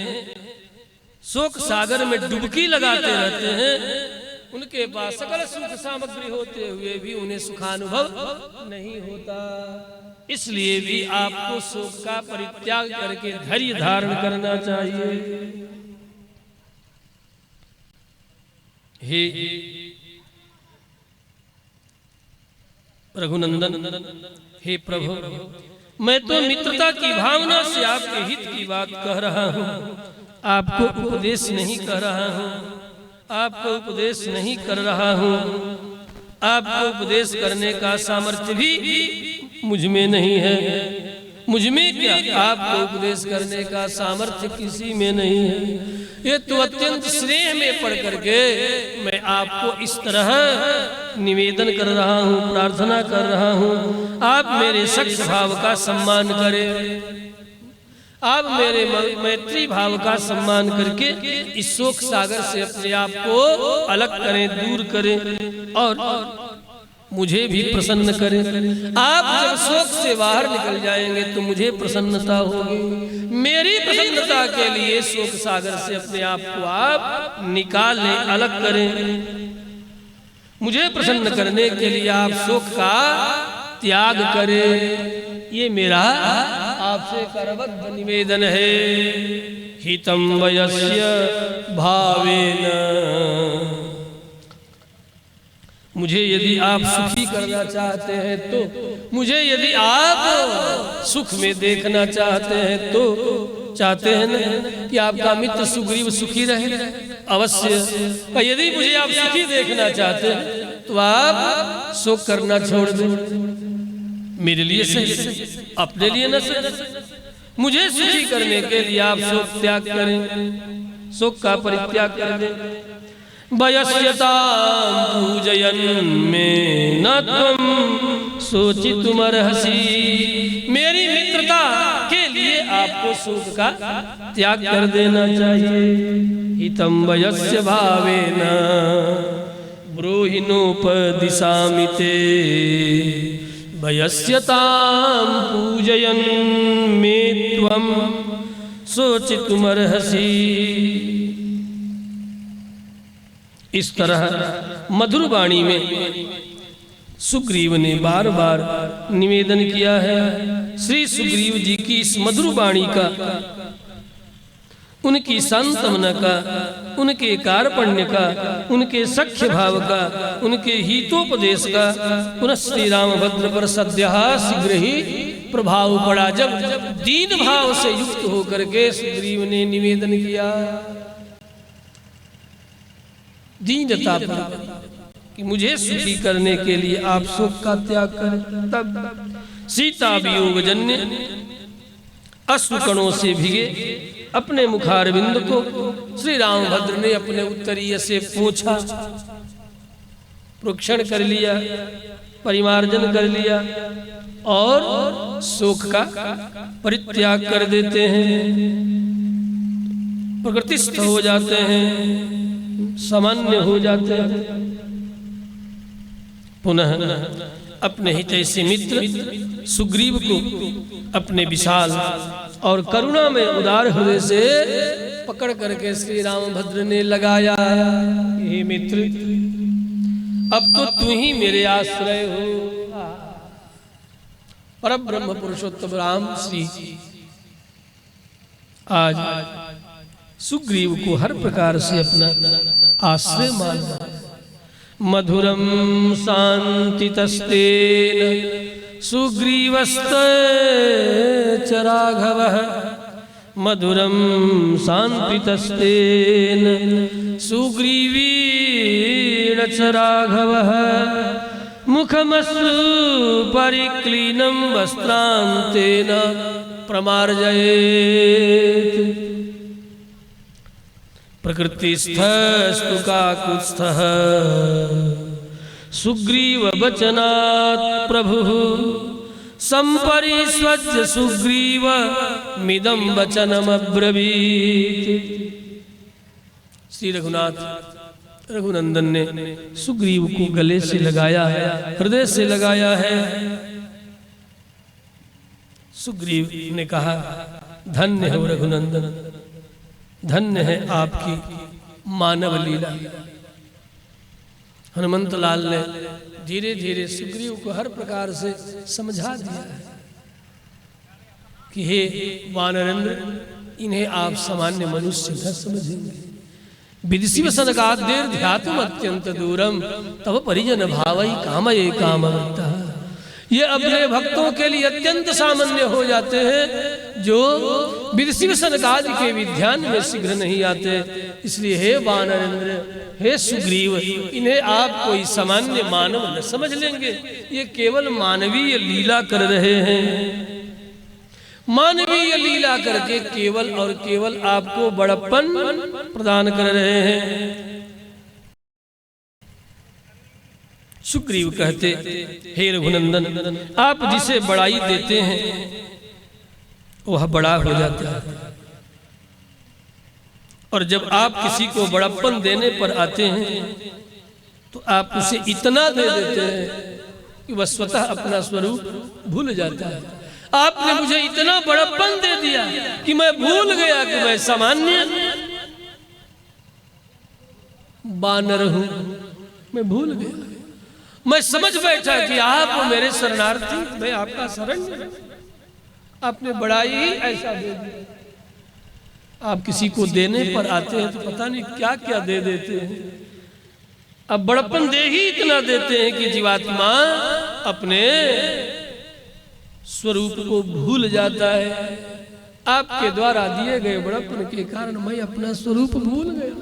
[SPEAKER 1] शोक सागर में डुबकी लगाते रहते हैं, उनके पास सकल सुख सामग्री होते हुए भी उन्हें सुखानुभव नहीं होता। इसलिए भी आपको शोक का परित्याग करके धैर्य धारण करना चाहिए। हे रघुनंदन, हे प्रभु, मैं तो मित्रता की भावना से आपके हित की बात कह रहा हूँ, आपको उपदेश नहीं कर रहा हूँ, आपको उपदेश नहीं कर रहा हूँ। आपको उपदेश करने का सामर्थ्य भी मुझ में नहीं है। मुझ में क्या, आपको उपदेश करने का सामर्थ्य किसी में नहीं है। ये तो अत्यंत स्नेह में पढ़ करके मैं आपको इस तरह निवेदन कर रहा हूँ, प्रार्थना कर रहा हूँ, आप मेरे शक्ति भाव का सम्मान करें, आप मेरे मैत्री भाव का सम्मान करके इस शोक सागर से अपने आप को अलग करें, दूर करें और मुझे भी प्रसन्न करें। आप जब शोक से बाहर निकल जाएंगे तो मुझे प्रसन्नता होगी। मेरी प्रसन्नता के लिए शोक सागर से अपने आप को आप निकालें, अलग करें। मुझे प्रसन्न करने के लिए आप शोक का त्याग करें। ये मेरा आपसे करबद्ध निवेदन है। हितं वयस्य भावेन, मुझे यदि आप सुखी करना चाहते हैं तो, मुझे यदि आप सुख में देखना चाहते हैं तो, चाहते हैं ना कि आपका मित्र सुग्रीव सुखी रहे, अवश्य। यदि मुझे आप सुखी देखना चाहते हैं तो आप शोक करना छोड़ दें। मेरे लिए सही, अपने लिए न सही। मुझे सुखी करने के लिए आप शोक त्याग करें, शोक का परित्याग कर दें। वयस्यतां पूजयन् मे न त्वं शोचितुमर्हसि, मेरी मित्रता के लिए आपको शोक का त्याग कर देना चाहिए। हितं वयस्य भावेन ब्रूहि नोपदिशामि ते, वयस्यतां पूजयन् मे त्वं शोचितुमर्हसि। इस तरह मधुर वाणी में सुग्रीव ने बार बार निवेदन किया है। श्री सुग्रीव जी की इस मधुर वाणी का, उनकी सांत्वना का, उनके कार्पण्य का, उनके सख्य भाव का, उनके हितोपदेश का पुनः श्री रामभद्र पर सद्यः शीघ्र ही प्रभाव पड़ा। जब दीन भाव से युक्त होकर के सुग्रीव ने निवेदन किया, दीनता पर, कि मुझे सुखी करने के लिए आप शोक का त्याग करें, तब सीता वियोग जन्य अश्रुकणों से भीगे अपने मुखारविंद को श्री रामभद्र ने अपने उत्तरीय से पोंछा, प्रोक्षण कर लिया, परिमार्जन कर लिया और शोक का परित्याग कर देते हैं, प्रकृतिस्थ हो जाते हैं, सामान्य हो जाते हैं। पुनः अपने हितैषी मित्र सुग्रीव को अपने विशाल और करुणा में उदार हृदय से पकड़ करके श्री रामभद्र ने लगाया, हे मित्र, अब तो तू ही मेरे आश्रय हो। परब्रह्म पुरुषोत्तम राम श्री आज सुग्रीव को हर प्रकार से अपना आश्रय माना। मधुरम शांतितस्तेन सुग्रीवस्त च राघवः, मधुरम शांतितस्तेन सुग्रीवेण च राघवः, मुखमस्तु परिक्लीनं वस्त्रांतेन प्रमार्जयेत्। प्रकृतिस्थस्तु काकुत्स्थः सुग्रीव वचनात् प्रभुः, संपरिष्वज्य सुग्रीव मिदं वचनमब्रवीत्। श्री रघुनंदन ने सुग्रीव को गले से लगाया है, हृदय से लगाया है। सुग्रीव ने कहा, धन्य हो रघुनंदन, धन्य है आपकी मानव लीला। हनुमंत लाल ने धीरे धीरे सुग्रीव को हर प्रकार से समझा दिया है कि हे वानरेंद्र, इन्हें आप सामान्य मनुष्य न समझेंगे। विदिशिव सनकाद्यैर् ध्यातुम् अत्यंत दूरम तव परिजन भावै कामये कामवन्तः। ये अपने भक्तों के लिए अत्यंत सामान्य हो जाते हैं जो विदिशिव सनकादि के विध्यान में शीघ्र नहीं आते। इसलिए हे वानरेंद्र, हे सुग्रीव, इन्हें आप कोई सामान्य मानव न समझ लेंगे। ये केवल मानवीय लीला कर रहे हैं, मानवीय लीला करके केवल और केवल आपको बड़प्पन प्रदान कर रहे हैं। सुग्रीव कहते, हे रघुनंदन, आप जिसे बड़ाई देते हैं वह बड़ा हो जाता है, और जब आप किसी को बड़प्पन देने पर आते हैं तो आप उसे इतना दे देते हैं कि वह स्वतः अपना स्वरूप भूल जाता है। आपने मुझे इतना बड़प्पन दे दिया कि मैं भूल गया कि मैं सामान्य बानर हूं। मैं भूल गया, मैं समझ बैठा कि आप मेरे शरणार्थी, मैं आपका शरण। आपने बड़ाई ही ऐसा दे दिया। आप किसी को देने पर आते हैं तो पता नहीं क्या क्या दे देते हैं। अब बड़प्पन दे ही इतना देते हैं कि जीवात्मा अपने स्वरूप को भूल जाता है। आपके द्वारा दिए गए बड़प्पन के कारण मैं अपना स्वरूप भूल गया,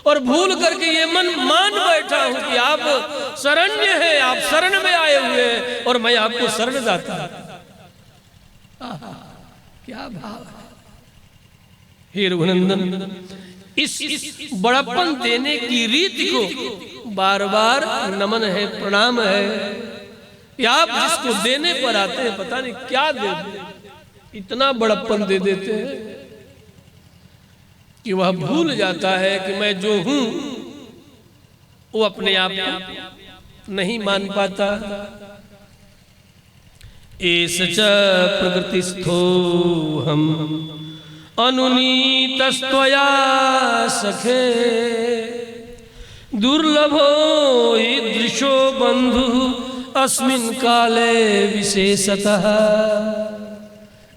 [SPEAKER 1] और भूल करके ये मन मान बैठा हूं कि आप शरण्य हैं, आप शरण में आए हुए हैं और मैं आपको शरण जाता हूं। क्या भाव है। हे रघुनंदन, इस बड़प्पन देने की रीति को बार बार नमन है, प्रणाम है। या आप जिसको देने पर आते हैं पता नहीं क्या दे दे, इतना बड़प्पन दे देते हैं कि वह भूल जाता है कि मैं जो हूं वो अपने आप को नहीं मान पाता। एष च प्रकृतिस्थो हम अनुनीतस्त्वया सखे, दुर्लभो हि दृशो बंधु अस्मिन् काले विशेषतः।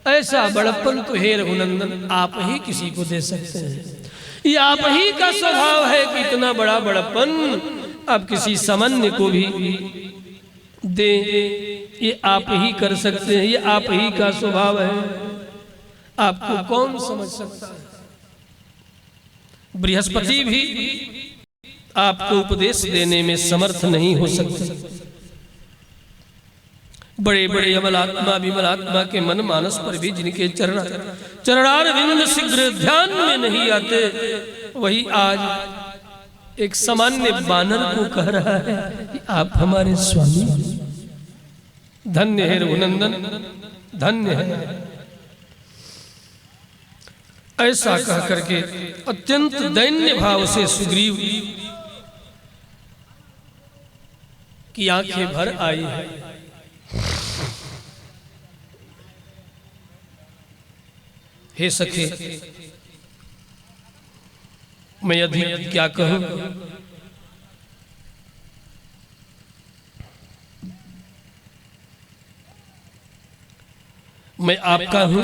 [SPEAKER 1] ऐसा बड़प्पन तो हे रघुनंदन आप ही किसी को दे सकते हैं। ये आप ही का स्वभाव है कि इतना बड़ा बड़प्पन आप किसी सामान्य को भी दे, ये आप ही कर सकते हैं, ये आप ही का स्वभाव है। आपको कौन समझ सकता है? बृहस्पति भी आपको उपदेश देने में समर्थ नहीं हो सकते। बड़े बड़े अमलात्मा विमलात्मा के मन मानस पर भी जिनके चरणारविंद शीघ्र ध्यान में नहीं आते, वही आज एक सामान्य बानर को कह रहा है कि आप हमारे स्वामी। धन्य है रघुनंदन, धन्य है। ऐसा कह करके अत्यंत दैन्य भाव से सुग्रीव की आंखें भर आई है। हे सखे, मैं अधिक क्या कहूं? मैं आपका हूं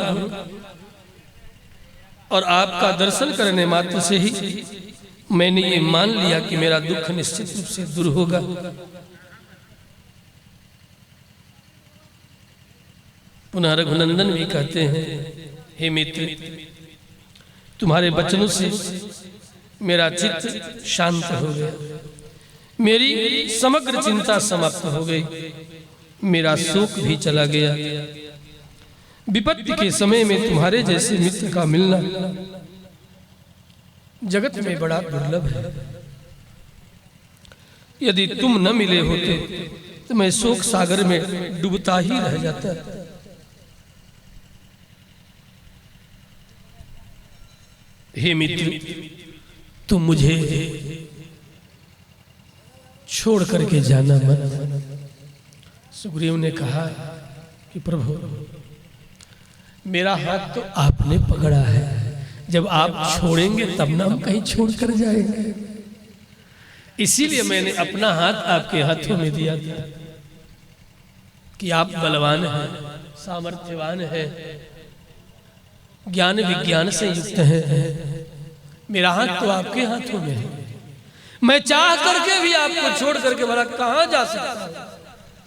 [SPEAKER 1] और आपका दर्शन करने मात्र से ही मैंने ये मान लिया कि मेरा दुख निश्चित रूप से दूर होगा। पुनः रघुनंदन भी कहते हैं, हे मित्र, तुम्हारे वचनों से मेरा चित्त शांत हो गया, मेरी समग्र चिंता समाप्त हो गई, मेरा शोक भी चला गया। विपत्ति के समय में तुम्हारे जैसे मित्र का मिलना जगत में बड़ा दुर्लभ है। यदि तुम न मिले होते तो मैं शोक सागर में डूबता ही रह जाता। हे मित्र, तुम मुझे छोड़ करके जाना मत। सुग्रीव ने कहा कि प्रभु, मेरा हाथ तो आपने पकड़ा है, जब आप छोड़ेंगे तब ना हम कहीं छोड़ कर जाएंगे। इसीलिए मैंने अपना हाथ आपके हाथों में दिया था कि आप बलवान हैं, सामर्थ्यवान हैं, ज्ञान विज्ञान से युक्त है। मेरा हाथ तो आपके हाथों में है। मैं चाह करके भी आपको छोड़ करके भला कहां जा सकता,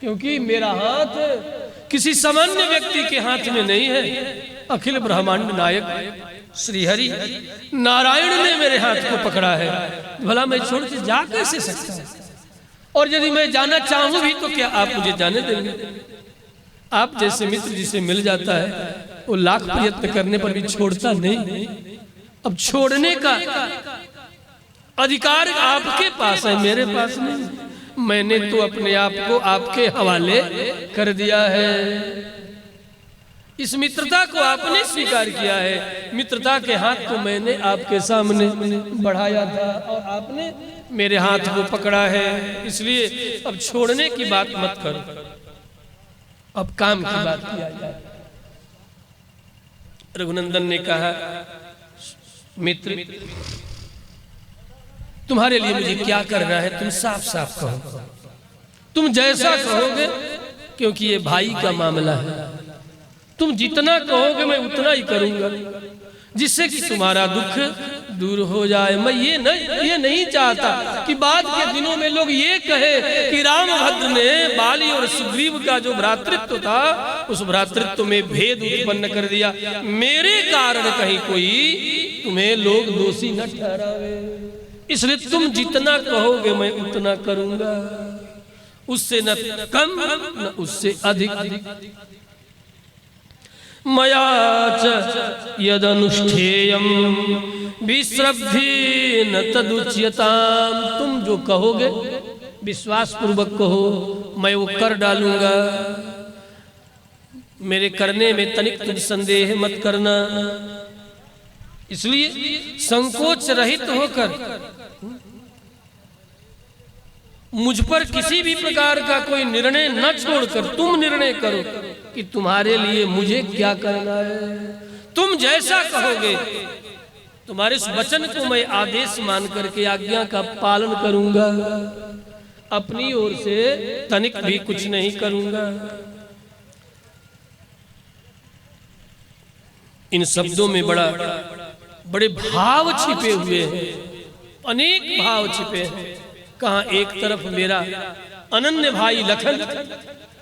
[SPEAKER 1] क्योंकि मेरा हाथ किसी सामान्य व्यक्ति के हाथ में नहीं है। अखिल ब्रह्मांड नायक श्री हरि नारायण ने मेरे हाथ को पकड़ा है, भला मैं छोड़ के जा कैसे सकता? और यदि मैं जाना चाहूं भी तो क्या आप मुझे जाने देंगे? आप जैसे मित्र जिसे मिल जाता है वो लाख प्रयत्न करने पर भी छोड़ता नहीं। अब छोड़ने का अधिकार आपके पास है, मेरे पास नहीं। मैंने तो अपने आप को आपके हवाले कर दिया है। इस मित्रता को आपने स्वीकार किया है। मित्रता के हाथ को मैंने आपके सामने बढ़ाया था और आपने मेरे हाथ को पकड़ा है। इसलिए अब छोड़ने की बात मत करो, अब काम की बात किया जाए। रघुनंदन ने कहा, मित्र, तुम्हारे लिए मुझे क्या करना है तुम साफ साफ कहो। तुम जैसा कहोगे, क्योंकि ये भाई का मामला है। तुम जितना कहोगे मैं उतना ही करूंगा, जिससे कि तुम्हारा दुख दूर हो जाए। मैं ये नहीं चाहता कि बाद के दिनों में लोग ये कहे कि रामभद्र ने बाली और सुग्रीव का जो भ्रातृत्व था उस भ्रातृत्व में भेद उत्पन्न कर दिया। मेरे कारण कहीं कोई तुम्हें लोग दोषी न ठहरावे। इसलिए तुम जितना कहोगे मैं उतना करूंगा, उससे न कम न उससे अधिक। मया च यदनुष्ठेयं विश्रब्धि न तदुच्यताम। तुम जो कहोगे विश्वास पूर्वक कहो, मैं वो कर डालूंगा। मेरे करने में तनिक तुम संदेह मत करना। इसलिए संकोच रहित होकर मुझ पर किसी भी प्रकार का कोई निर्णय न छोड़कर तुम निर्णय करो कि तुम्हारे लिए मुझे क्या करना है। तुम जैसा कहोगे, तुम्हारे इस वचन को मैं आदेश मान करके आज्ञा का पालन करूंगा। अपनी ओर से तनिक भी कुछ नहीं करूंगा। इन शब्दों में बड़े भाव छिपे हुए हैं, अनेक भाव छिपे हैं। कहाँ एक तरफ मेरा अनन्य भाई लखन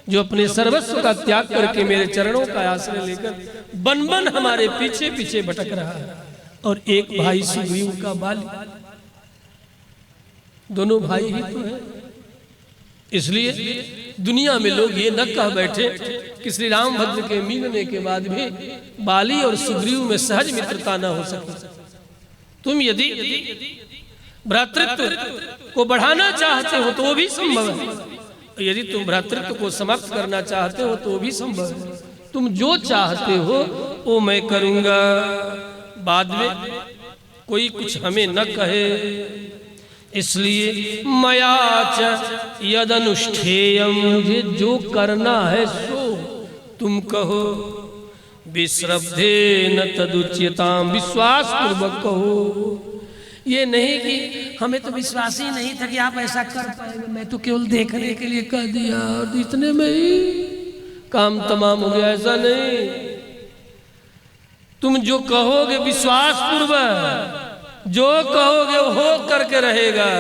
[SPEAKER 1] जो अपने सर्वस्व का त्याग करके मेरे चरणों का आश्रय लेकर बन बन हमारे पीछे पीछे भटक रहा है, और एक भाई सुग्रीव का बाली। दोनों भाई ही तो हैं। इसलिए दुनिया में लोग ये न कह बैठे कि श्री रामभद्र के मिलने के बाद भी बाली और सुग्रीव में सहज मित्रता न हो सके। तुम यदि भ्रातृत्व को बढ़ाना चाहते हो तो वो भी संभव है, यदि तुम भ्रातृत्व को समाप्त करना चाहते हो तो वो भी संभव है। तुम जो चाहते हो वो मैं करूंगा, बाद में कोई कुछ हमें न कहे। इसलिए मया च यदनुष्ठेयम, मुझे जो करना है सो तुम कहो। विश्रद्धे न तदुच्यताम, विश्वास पूर्वक कहो। ये नहीं कि हमें तो विश्वास ही नहीं था कि आप ऐसा कर पाएंगे, मैं तो केवल देखने के लिए कह दिया और इतने में ही काम तमाम हो गया, ऐसा नहीं। तुम जो कहोगे विश्वास पूर्वक, जो कहोगे वो हो करके रहेगा।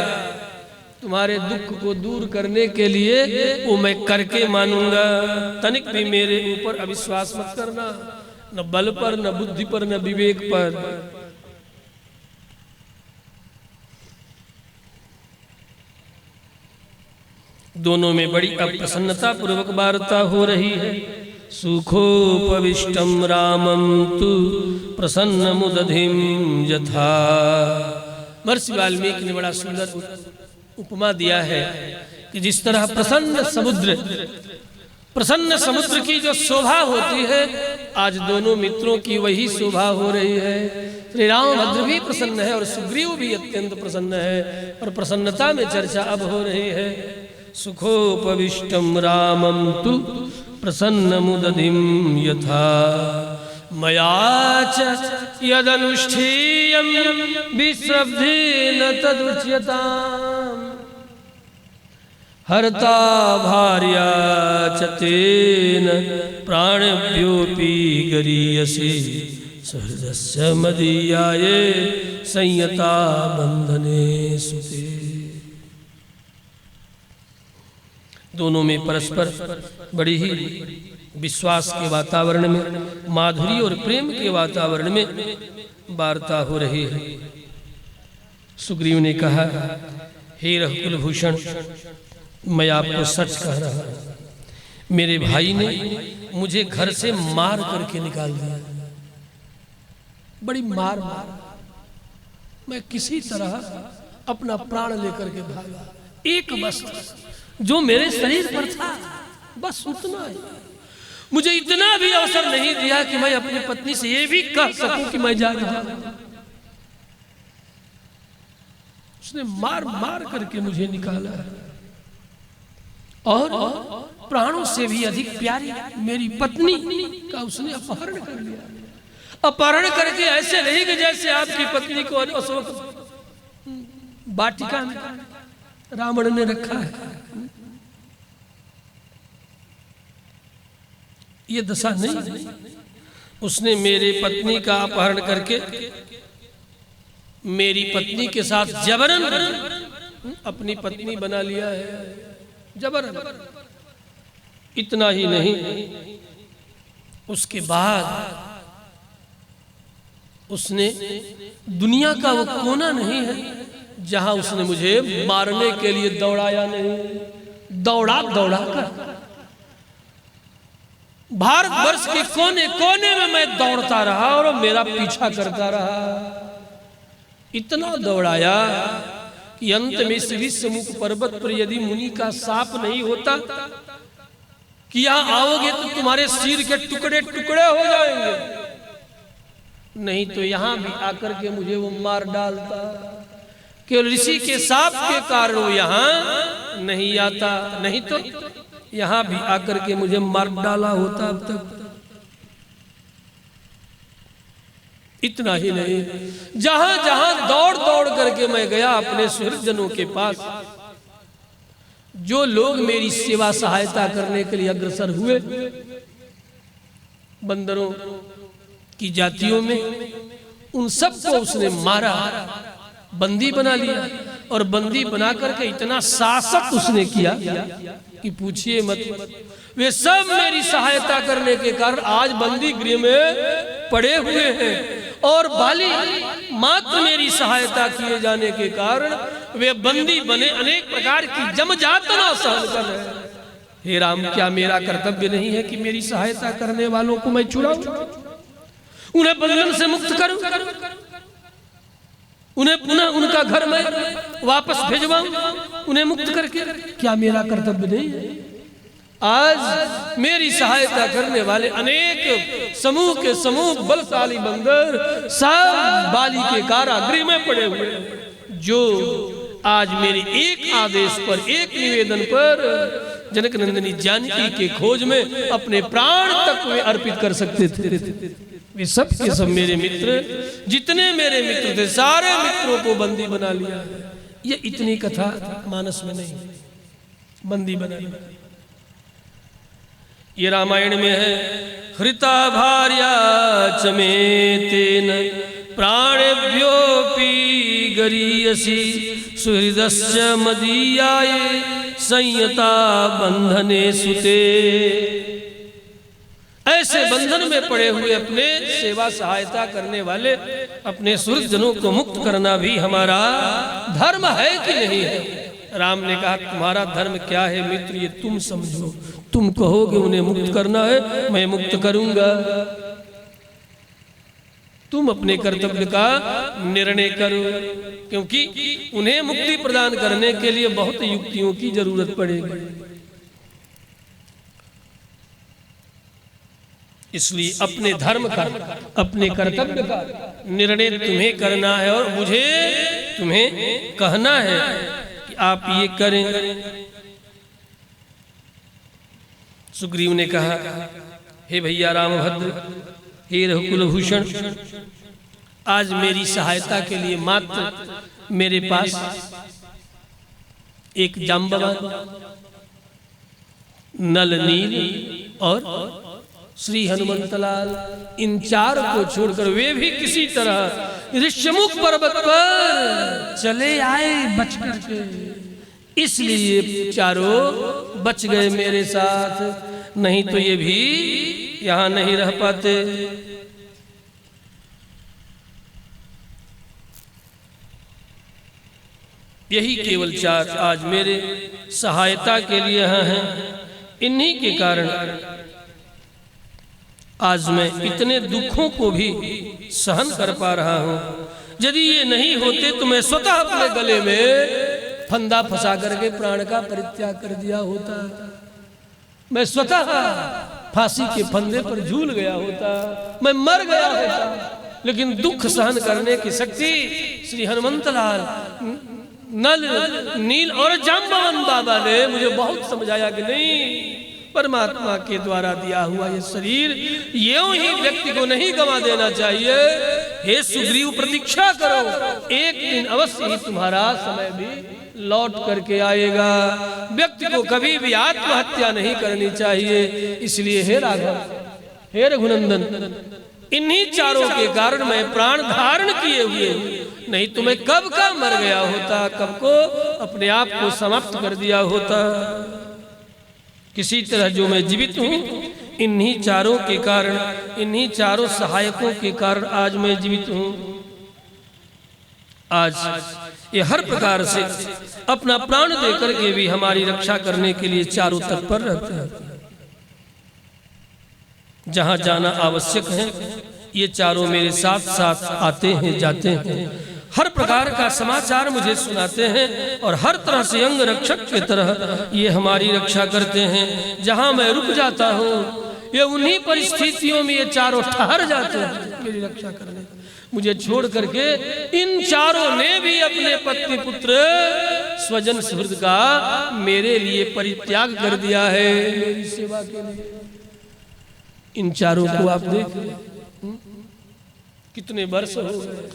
[SPEAKER 1] तुम्हारे दुख को दूर करने के लिए वो मैं करके मानूंगा। तनिक भी मेरे ऊपर अविश्वास मत करना, न बल पर, न बुद्धि पर, न विवेक पर। दोनों में बड़ी अप्रसन्नता पूर्वक वार्ता हो रही है। सुखोपविष्टम रामम तु प्रसन्न मुदधिम यथा। महर्षि वाल्मीकि ने बड़ा सुंदर उपमा दिया है कि जिस तरह प्रसन्न समुद्र की जो शोभा होती है, आज दोनों मित्रों की वही शोभा हो रही है। श्री रामभद्र भी प्रसन्न है और सुग्रीव भी अत्यंत प्रसन्न है, और प्रसन्नता में चर्चा अब हो रही है। सुखोपविष्टम रामम तु प्रसन्न मुदधिम यथा मया च यदनुष्ठेयम विश्रद्धेन तदुच्यताम्। हर्ता भार्या च तेन प्राणभ्योऽपि गरीयसे, सहृदस्य मदीयाये संयता बंधने सुते। दोनों में परस्पर बड़ी ही विश्वास के वातावरण में, माधुरी और प्रेम के वातावरण में वार्ता हो रही है। सुग्रीव ने कहा, हे रघुकुल भूषण, मैं आपको सच कह रहा हूं, मेरे भाई ने मुझे घर से मार करके निकाल दिया, बड़ी मार। मैं किसी तरह अपना प्राण लेकर के भागा। एक वस्त्र जो मेरे शरीर पर था, बस उतना ही। मुझे इतना भी अवसर नहीं दिया कि मैं अपनी पत्नी से ये भी कह सकूं कि मैं जा रहा हूं। उसने मार मार करके मुझे निकाला, और प्राणों से भी अधिक प्यारी मेरी पत्नी का उसने अपहरण कर लिया। अपहरण करके ऐसे नहीं कि जैसे आपकी पत्नी को अशोक वाटिका में रावण ने रखा है, ये दशा नहीं। उसने मेरी पत्नी का अपहरण करके मेरी पत्नी के साथ जबरन अपनी पत्नी बना लिया है, जबरन। इतना ही नहीं, उसके बाद उसने दुनिया का वो कोना नहीं है जहां उसने मुझे मारने के लिए दौड़ाया नहीं। दौड़ा दौड़ा कर भारतवर्ष के कोने कोने में मैं दौड़ता रहा और मेरा पीछा करता रहा। इतना दौड़ाया कि अंत में इस विश्वमुख पर्वत पर यदि मुनि का साप नहीं होता कि यहां आओगे तो तुम्हारे सिर के टुकड़े टुकड़े हो जाएंगे, नहीं तो यहां भी आकर के मुझे वो मार डालता। केवल ऋषि के साप के कारण वो यहां नहीं आता, नहीं तो यहां भी आकर के मुझे मार डाला होता अब तक। इतना ही नहीं, जहां जहां दौड़ दौड़ करके मैं गया अपने सुहृदजनों के पास, जो लोग मेरी सेवा सहायता करने के लिए अग्रसर हुए, बंदरों की जातियों में, उन सबको उसने मारा, बंदी बना लिया। और बंदी बना करके इतना शासक उसने किया कि पूछिए मत। वे सब मेरी सहायता करने के कारण आज बंदी गृह में पड़े हुए हैं, और बाली मात्र मेरी सहायता किए जाने के कारण वे बंदी बने अनेक प्रकार की जमजातना सहन कर रहे हैं। हे राम, क्या मेरा कर्तव्य नहीं है कि मेरी सहायता करने वालों को मैं छुड़ाऊं, उन्हें बंधन से मुक्त करूं, उन्हें पुनः उनका घर में वापस भिजवाऊं, उन्हें मुक्त करके? क्या मेरा कर्तव्य नहीं है? आज मेरी सहायता करने वाले अनेक समूह के समूह बलशाली बंदर सब बाली के कारागृह में पड़े हुए हैं, जो आज मेरे एक आदेश पर, एक निवेदन पर जनक नंदिनी जानकी के खोज में अपने प्राण तक वे अर्पित कर सकते थे। वे सब के सब मेरे मित्र, जितने मेरे मित्र थे, सारे मित्रों को बंदी बना लिया। ये इतनी कथा मानस में नहीं, बंदी बना लिया। ये रामायण में है। हृता भार्या चमेतेन प्राणेभ्योऽपि गरीयसी सुहृदस्य मदीयाय संयता बंधने सुते। ऐसे बंधन में पड़े हुए अपने सेवा सहायता करने वाले अपने सुहृदजनों को मुक्त करना भी हमारा धर्म है कि नहीं है? राम ने कहा, तुम्हारा धर्म क्या है मित्र, ये तुम समझो। तुम कहोगे उन्हें मुक्त करना है, मैं मुक्त करूंगा। तुम अपने कर्तव्य का निर्णय करो, क्योंकि उन्हें मुक्ति प्रदान करने के लिए बहुत युक्तियों की जरूरत पड़ेगी। इसलिए अपने धर्म का, अपने कर्तव्य का निर्णय तुम्हें करना है, और मुझे तुम्हें कहना है कि आप ये करें। सुग्रीव ने कहा, हे भैया रामभद्र, हे रघुकुल भूषण, आज मेरी सहायता के लिए मात्र मेरे पास एक जाम्बवान, नल, नील और श्री हनुमंतलाल, इन चार को छोड़कर वे भी किसी तरह ऋष्यमुख पर्वत पर चले आए बच करके। इसलिए चारों बच गए मेरे साथ, नहीं तो ये भी यहां नहीं रह पाते। यही केवल चार आज मेरे सहायता के लिए यहाँ हैं। इन्हीं के कारण आज मैं इतने दुखों को भी सहन कर पा रहा हूं। यदि ये नहीं होते तो मैं स्वतः अपने गले में फंदा फंसा करके प्राण का परित्याग कर दिया होता। मैं स्वतः फांसी के फंदे पर झूल गया होता, मैं मर गया होता। लेकिन दुख सहन करने की शक्ति श्री हनुमंतलाल, नल, नील और जाम्बवान बाबा ने मुझे बहुत समझाया कि नहीं, परमात्मा के द्वारा दिया हुआ ये शरीर यूं ही व्यक्ति को नहीं गंवा देना चाहिए। हे सुग्रीव, प्रतीक्षा करो, एक दिन अवश्य ही तुम्हारा समय भी लौट करके आएगा। व्यक्ति को कभी भी आत्महत्या नहीं करनी चाहिए। इसलिए हे राघव, हे रघुनंदन, इन्हीं चारों के कारण मैं प्राण धारण किए हुए, नहीं तो मैं कब का मर गया होता, कब को अपने आप को समाप्त कर दिया होता। किसी तरह जो मैं जीवित हूं, इन्हीं चारों के कारण, इन्हीं चारों सहायकों के कारण आज मैं जीवित हूं। आज ये हर प्रकार से अपना प्राण देकर के भी हमारी रक्षा करने के लिए चारों तत्पर रहते हैं। जहां जाना आवश्यक है, ये चारों मेरे साथ साथ आते हैं, जाते हैं, हर प्रकार का समाचार मुझे सुनाते हैं, और हर तरह से अंग रक्षक की तरह ये हमारी रक्षा करते हैं। जहां मैं रुक जाता हूँ, ये उन्हीं परिस्थितियों में ये चारों ठहर जाते हैं मेरी रक्षा करने। मुझे छोड़ करके इन चारों ने भी अपने पत्नी पुत्र स्वजन सुहृद का मेरे लिए परित्याग कर दिया है मेरी सेवा के लिए। इन चारों को आप देख, कितने वर्ष हो गए।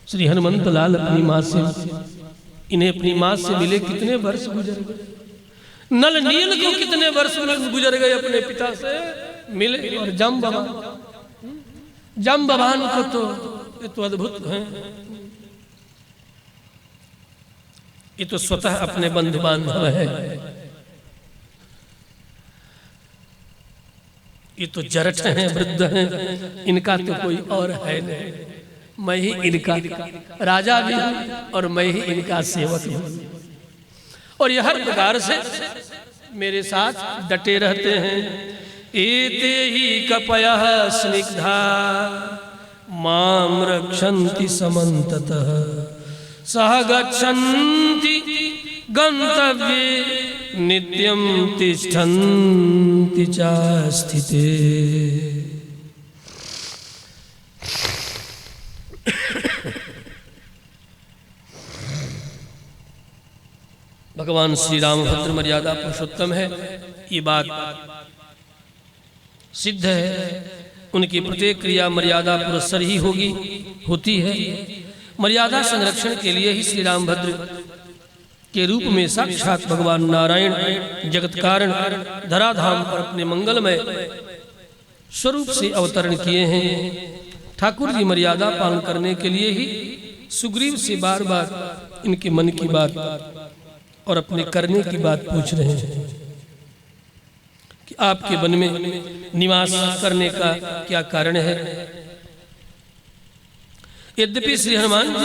[SPEAKER 1] श्री हनुमंत लाल अपनी माँ से, इन्हें अपनी माँ से मिले कितने वर्ष गुजर गए। नल नील को कितने वर्ष गुजर गए अपने पिता से मिले, और जाम्बवान को तो ये तो अद्भुत है, ये तो स्वतः अपने बंधु बांधव है, ये तो जरठ हैं, वृद्ध हैं, इनका तो कोई और है नहीं, मैं ही इनका राजा भी हूं और मैं ही इनका सेवक हूं, और ये हर प्रकार से मेरे साथ डटे रहते हैं। एते ही कपयः स्निग्धा माम रक्षन्ति समन्ततः सह गच्छन्ति गन्तव्ये नित्यं तिष्ठन्ति च स्थिते। भगवान श्री रामभद्र मर्यादा पुरुषोत्तम है, ये बात सिद्ध है। उनकी प्रत्येक क्रिया मर्यादा पुरस्सर ही होती है। मर्यादा संरक्षण के लिए ही श्री रामभद्र के रूप में साक्षात भगवान नारायण जगत कारण धराधाम पर अपने मंगलमय स्वरूप से अवतरण किए हैं। ठाकुर जी मर्यादा पालन करने के लिए ही सुग्रीव से बार बार इनके मन की बात और अपने करने की बात पूछ रहे हैं कि आपके वन में निवास करने का क्या कारण है। यद्यपि श्री हनुमान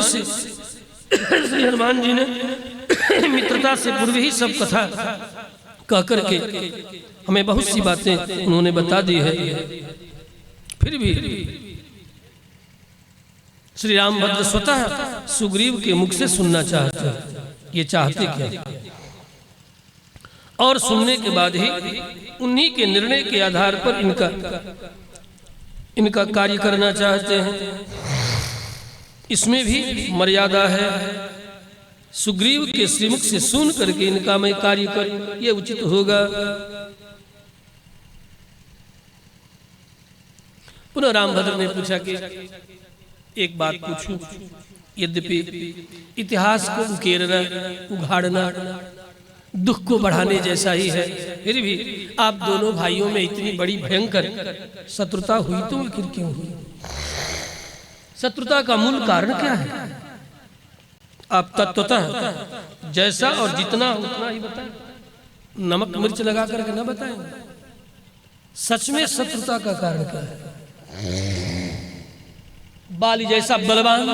[SPEAKER 1] जी ने मित्रता से पूर्व ही सब कथा कह करके हमें बहुत सी बातें उन्होंने बता दी है, फिर भी श्री रामभद्र स्वतः सुग्रीव के मुख से सुनना चाहते हैं। ये चाहते क्या, और सुनने के बाद ही उन्हीं के निर्णय के आधार पर इनका कार्य करना चाहते हैं। इसमें भी मर्यादा है। सुग्रीव के श्रीमुख से सुन करके इनका मैं कार्य करूं, ये उचित होगा। पुनः रामभद्र ने पूछा कि एक बात पूछूं, यद्यपि इतिहास को उकेरना उघाड़ना दुख को बढ़ाने जैसा ही है, फिर भी आप दोनों भाइयों में इतनी बड़ी भयंकर शत्रुता हुई तो आखिर क्यों हुई? शत्रुता का मूल कारण क्या है? आप तत्वतः जैसा और जितना उतना ही बताएं, नमक मिर्च लगा करके न बताएं। सच में शत्रुता का कारण क्या है? बाली जैसा बलवान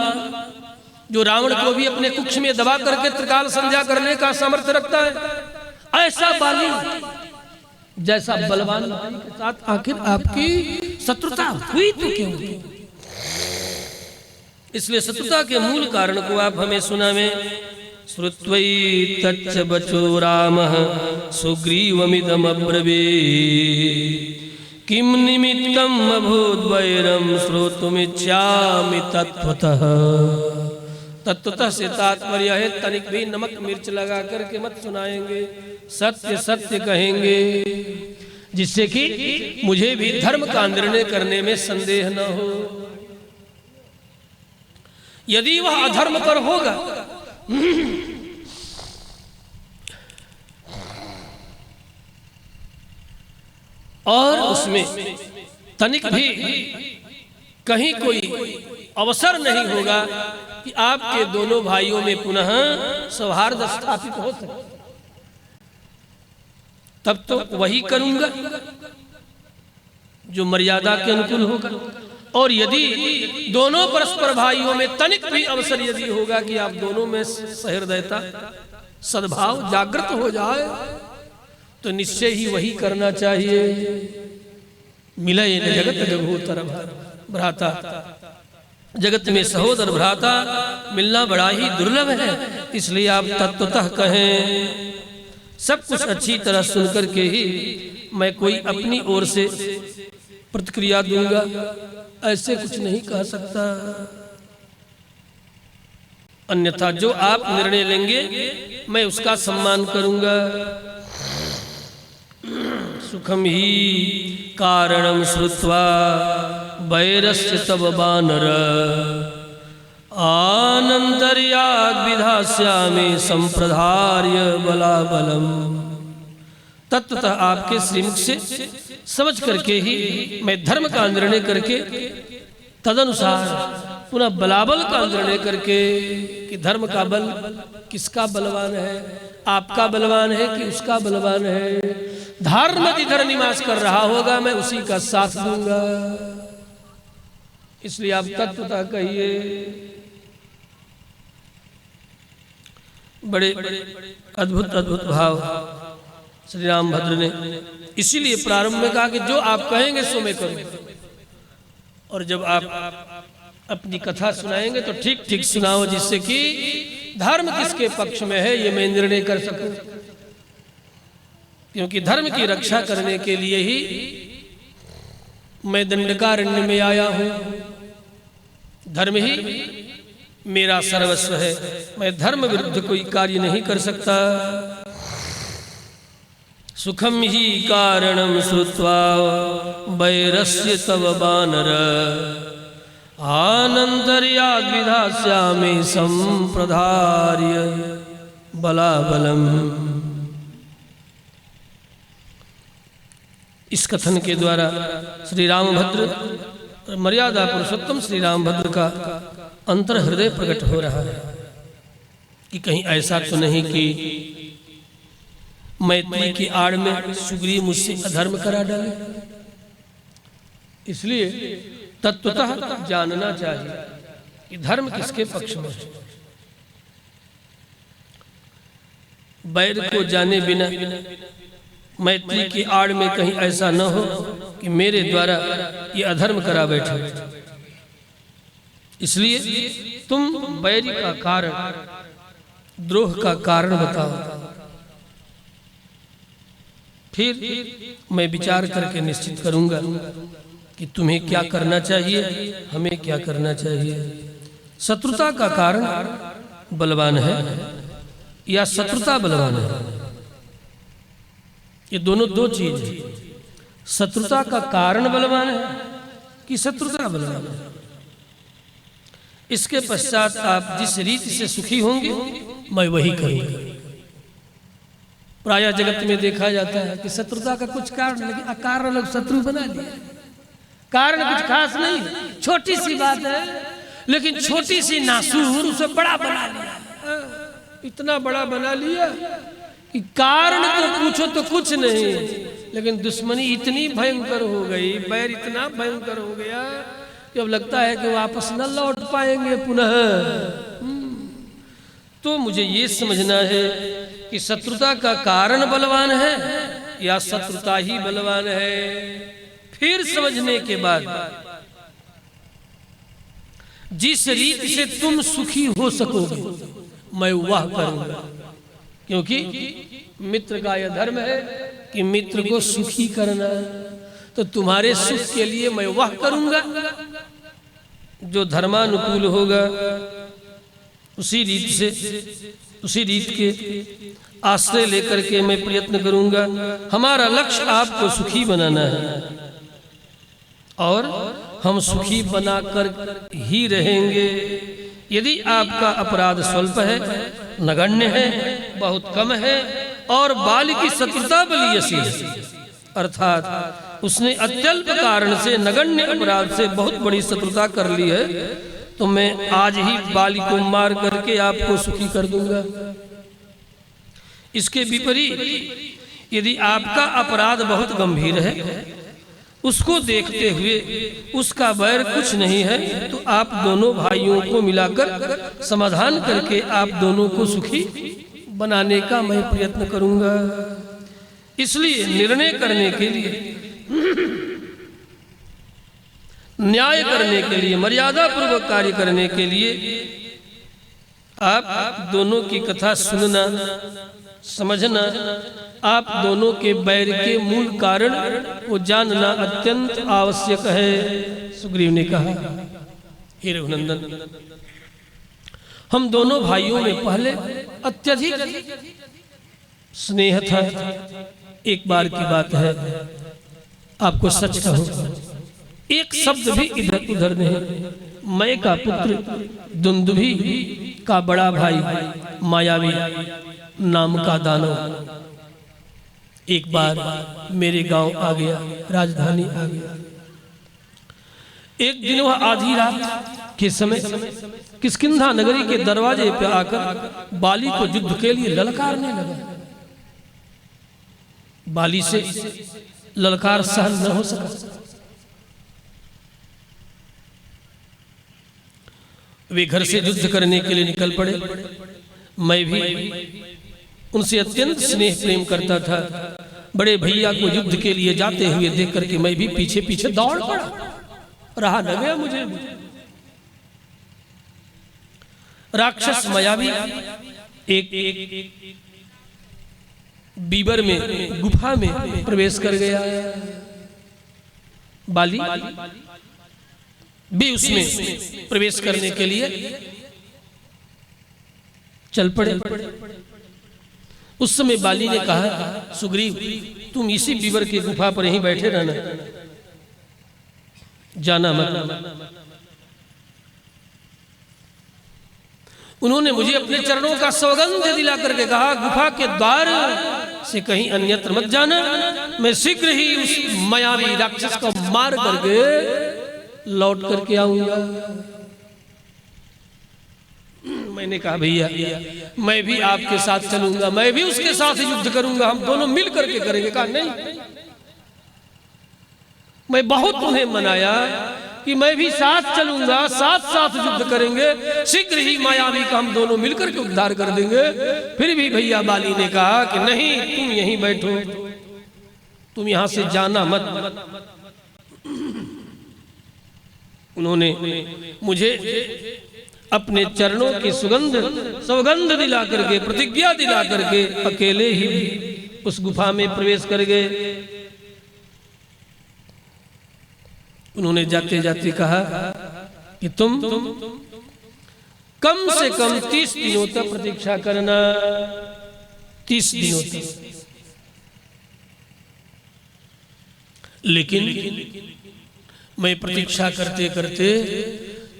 [SPEAKER 1] जो रावण को भी अपने कुक्ष में दबा करके त्रिकाल संध्या करने का सामर्थ्य रखता है, ऐसा बाली जैसा बलवान के साथ आखिर आपकी शत्रुता हुई तो क्यों हुई? इसलिए शत्रुता के मूल कारण को आप हमें सुनावें। श्रुत्वै तच्च बचो रामः सुग्रीवमिदमब्रवीत् किम निमित्तम् अभूत् वैरं श्रोतुमिच्छामि तत्त्वतः। तत्वतः से तात्पर्य है तनिक भी नमक मिर्च लगा करके मत सुनाएंगे, सत्य सत्य कहेंगे, जिससे कि मुझे भी धर्म का निर्णय करने में संदेह न हो। यदि वह अधर्म पर होगा और उसमें तनिक भी कहीं कोई अवसर नहीं होगा कि आपके दोनों भाइयों में पुनः सौहार्द स्थापित हो सके, तब तो वही करूंगा जो मर्यादा के अनुकूल होगा। और यदि दोनों परस्पर भाइयों में तनिक भी अवसर यदि होगा कि आप दोनों में सहृदयता सद्भाव जागृत हो जाए, तो निश्चय ही वही करना चाहिए। मिलय न जगत जगोतर भ्राता, जगत में सहोदर भ्राता मिलना बड़ा ही दुर्लभ है। इसलिए आप तत्वतः कहें। सब कुछ अच्छी तरह सुनकर के ही मैं कोई अपनी ओर से प्रतिक्रिया दूंगा, ऐसे कुछ नहीं कह सकता। अन्यथा जो आप निर्णय लेंगे मैं उसका सम्मान करूंगा। सुखम ही कारणम श्रुत्वा वैरस्य तव वानर आनंतर्याद् विधास्यामि संप्रधार्य बलाबलम। तत्वतः आपके श्रीमुख से समझ करके ही मैं धर्म का निर्णय करके तदनुसार पुनः बलाबल का निर्णय करके कि धर्म का बल किसका बलवान है, आपका बलवान है कि उसका बलवान है। धर्म जिधर निवास कर रहा होगा मैं उसी का साथ दूंगा। इसलिए आप तत्वतः कहिए। बड़े अद्भुत अद्भुत भाव श्री रामभद्र ने इसीलिए प्रारंभ में कहा कि जो आप कहेंगे सो मैं करूं। और जब आप अपनी कथा सुनाएंगे तो ठीक ठीक सुनाओ, जिससे कि धर्म किसके पक्ष में है ये मैं निर्णय कर सकूं। क्योंकि धर्म की रक्षा करने के लिए ही मैं दंडकारण्य में आया हूं। धर्म ही मेरा सर्वस्व है, मैं धर्म विरुद्ध कोई कार्य नहीं कर सकता। सुखम ही कारणम श्रुत्वा वैरस्य तव बानर आनंतर्याद् विधास्यामि संप्रधार्य बलाबलम। इस कथन के द्वारा श्री रामभद्र मर्यादा पुरुषोत्तम श्री रामभद्र का अंतर हृदय प्रकट हो रहा है कि कहीं ऐसा तो नहीं कि मैत्री की आड़ में सुग्रीव मुझसे अधर्म करा डाले। इसलिए तत्वतः जानना चाहिए कि धर्म किसके पक्ष में है। बैर को जाने बिना मैत्री की आड़ में कहीं ऐसा न हो कि मेरे द्वारा ये अधर्म करा बैठे। इसलिए तुम बैरी का कारण, द्रोह का कारण बताओ, फिर मैं विचार करके निश्चित करूंगा कि तुम्हें क्या करना चाहिए, हमें क्या करना चाहिए। शत्रुता का कारण बलवान है या शत्रुता बलवान है, ये दोनों दो चीज है। शत्रुता का कारण बलवान है कि शत्रुता बलवान है। इसके पश्चात आप जिस रीति से सुखी होंगे मैं वही करूंगा। प्रायः जगत में देखा जाता है कि शत्रुता का कुछ कारण, लेकिन अकारण लोग शत्रु बना लिया। कारण कुछ खास नहीं, छोटी सी बात है, लेकिन छोटी सी नासूर उसे बड़ा बना लिया। इतना बड़ा बना लिया कि कारण तो पूछो तो कुछ नहीं, लेकिन दुश्मनी इतनी भयंकर हो गई, बैर इतना भयंकर हो गया कि अब लगता है कि वापस न लौट पाएंगे पुनः। तो मुझे ये समझना है कि शत्रुता का कारण बलवान है या शत्रुता ही बलवान है। फिर समझने के बाद जिस रीति से तुम सुखी हो सकोगे मैं वह करूंगा। क्योंकि मित्र का यह धर्म है कि मित्र को सुखी करना, तो तुम्हारे सुख के लिए मैं वह करूंगा जो धर्मानुकूल होगा। उसी रीत से, उसी रीत के आश्रय लेकर के मैं प्रयत्न करूंगा। हमारा लक्ष्य आपको सुखी बनाना है और हम सुखी बनाकर ही रहेंगे। यदि आपका अपराध स्वल्प है, नगण्य है, बहुत कम है और बाल की शत्रुता बलियसी है, अर्थात उसने अत्यल्प कारण से नगण्य अपराध से बहुत बड़ी शत्रुता कर ली है, तो मैं आज ही बाली को मार करके आपको सुखी कर दूंगा। इसके विपरीत यदि आपका अपराध बहुत गंभीर है, उसको देखते हुए उसका बैर कुछ नहीं है, तो आप दोनों भाइयों को मिलाकर समाधान करके आप दोनों को सुखी बनाने का मैं प्रयत्न करूंगा। इसलिए निर्णय करने के लिए, न्याय करने के लिए, मर्यादा पूर्वक कार्य करने के लिए आप दोनों की कथा सुनना, समझना, आप दोनों के बैर के मूल कारण को जानना अत्यंत आवश्यक है। सुग्रीव ने कहा, हे रघुनंदन, हम दोनों भाइयों में पहले अत्यधिक स्नेह था। एक बार की बात है, आपको सच कहूं, एक शब्द भी इधर उधर नहीं। मैं का पुत्र दुंदुभी का बड़ा भाई मायावी नाम का दानव एक बार मेरे गांव आ गया, राजधानी आ गया। एक दिन वह आधी रात के समय किष्किंधा नगरी के दरवाजे पर आकर बाली को युद्ध के लिए ललकारने लगा। बाली से ललकार सहन न हो सका। वे घर से युद्ध करने के लिए निकल पड़े। मैं भी उनसे अत्यंत स्नेह प्रेम करता था। बड़े भैया को युद्ध के लिए जाते हुए देख करके मैं भी पीछे पीछे दौड़ पड़ा, रहा न गया मुझे। राक्षस मायावी एक बीबर में, गुफा में प्रवेश कर गया। बाली भी उसमें प्रवेश करने के लिए चल पड़े। उस समय बाली ने कहा, सुग्रीव तुम इसी बीबर की गुफा पर ही बैठे रहना, जाना मत। उन्होंने मुझे अपने चरणों का सौगंध दिला करके कहा, गुफा के द्वार से कहीं अन्यत्र मत जाना, मैं शीघ्र ही उस मायावी राक्षस को मार करके लौट करके आऊंगा। मैंने कहा, भैया मैं भी आपके साथ चलूंगा, मैं भी उसके साथ युद्ध करूंगा, हम दोनों मिल करके करेंगे। कहा नहीं, मैं बहुत उन्हें मनाया कि मैं भी साथ चलूंगा, साथ साथ युद्ध करेंगे, शीघ्र ही मायावी का हम दोनों मिलकर के उद्धार कर देंगे। फिर भी भैया बाली ने कहा कि नहीं, तुम यहीं बैठो, तुम यहां से जाना मत। उन्होंने मुझे अपने चरणों की सौगंध दिला करके, प्रतिज्ञा दिला करके अकेले ही उस गुफा में प्रवेश कर गए। उन्होंने जाते जाते कहा कि तुम कम से कम 30 दिनों तक प्रतीक्षा करना, 30 दिनों तक। लेकिन मैं प्रतीक्षा करते करते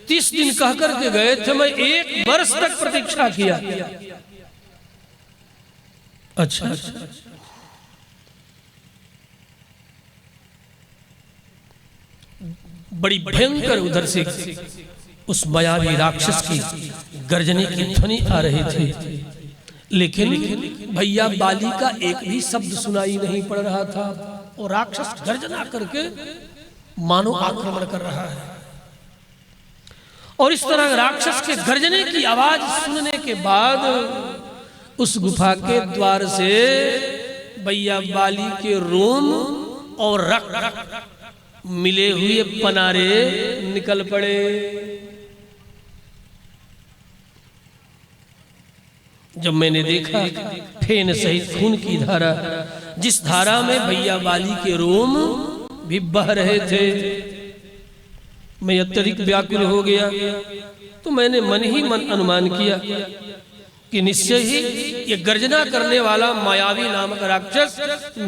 [SPEAKER 1] 30 दिन कह करके गए थे, मैं 1 वर्ष तक प्रतीक्षा किया। अच्छा, बड़ी भयंकर उधर से उस मायावी राक्षस की गर्जने की ध्वनि आ रही थी, लेकिन भैया बाली का एक भी शब्द सुनाई नहीं पड़ रहा था। और राक्षस गर्जना करके मानो आक्रमण कर रहा है। और इस तरह राक्षस के गर्जने की आवाज सुनने के बाद उस गुफा के द्वार से भैया बाली के रोम और रक्त मिले हुए पनारे निकल पड़े। जब मैंने देखा फेन सहित खून की धारा, जिस धारा में भैया बाली के रोम भी बह रहे थे, मैं अत्यधिक व्याकुल हो गया। तो मैंने मन ही मन अनुमान किया कि निश्चय ही ये गर्जना करने वाला मायावी नामक राक्षस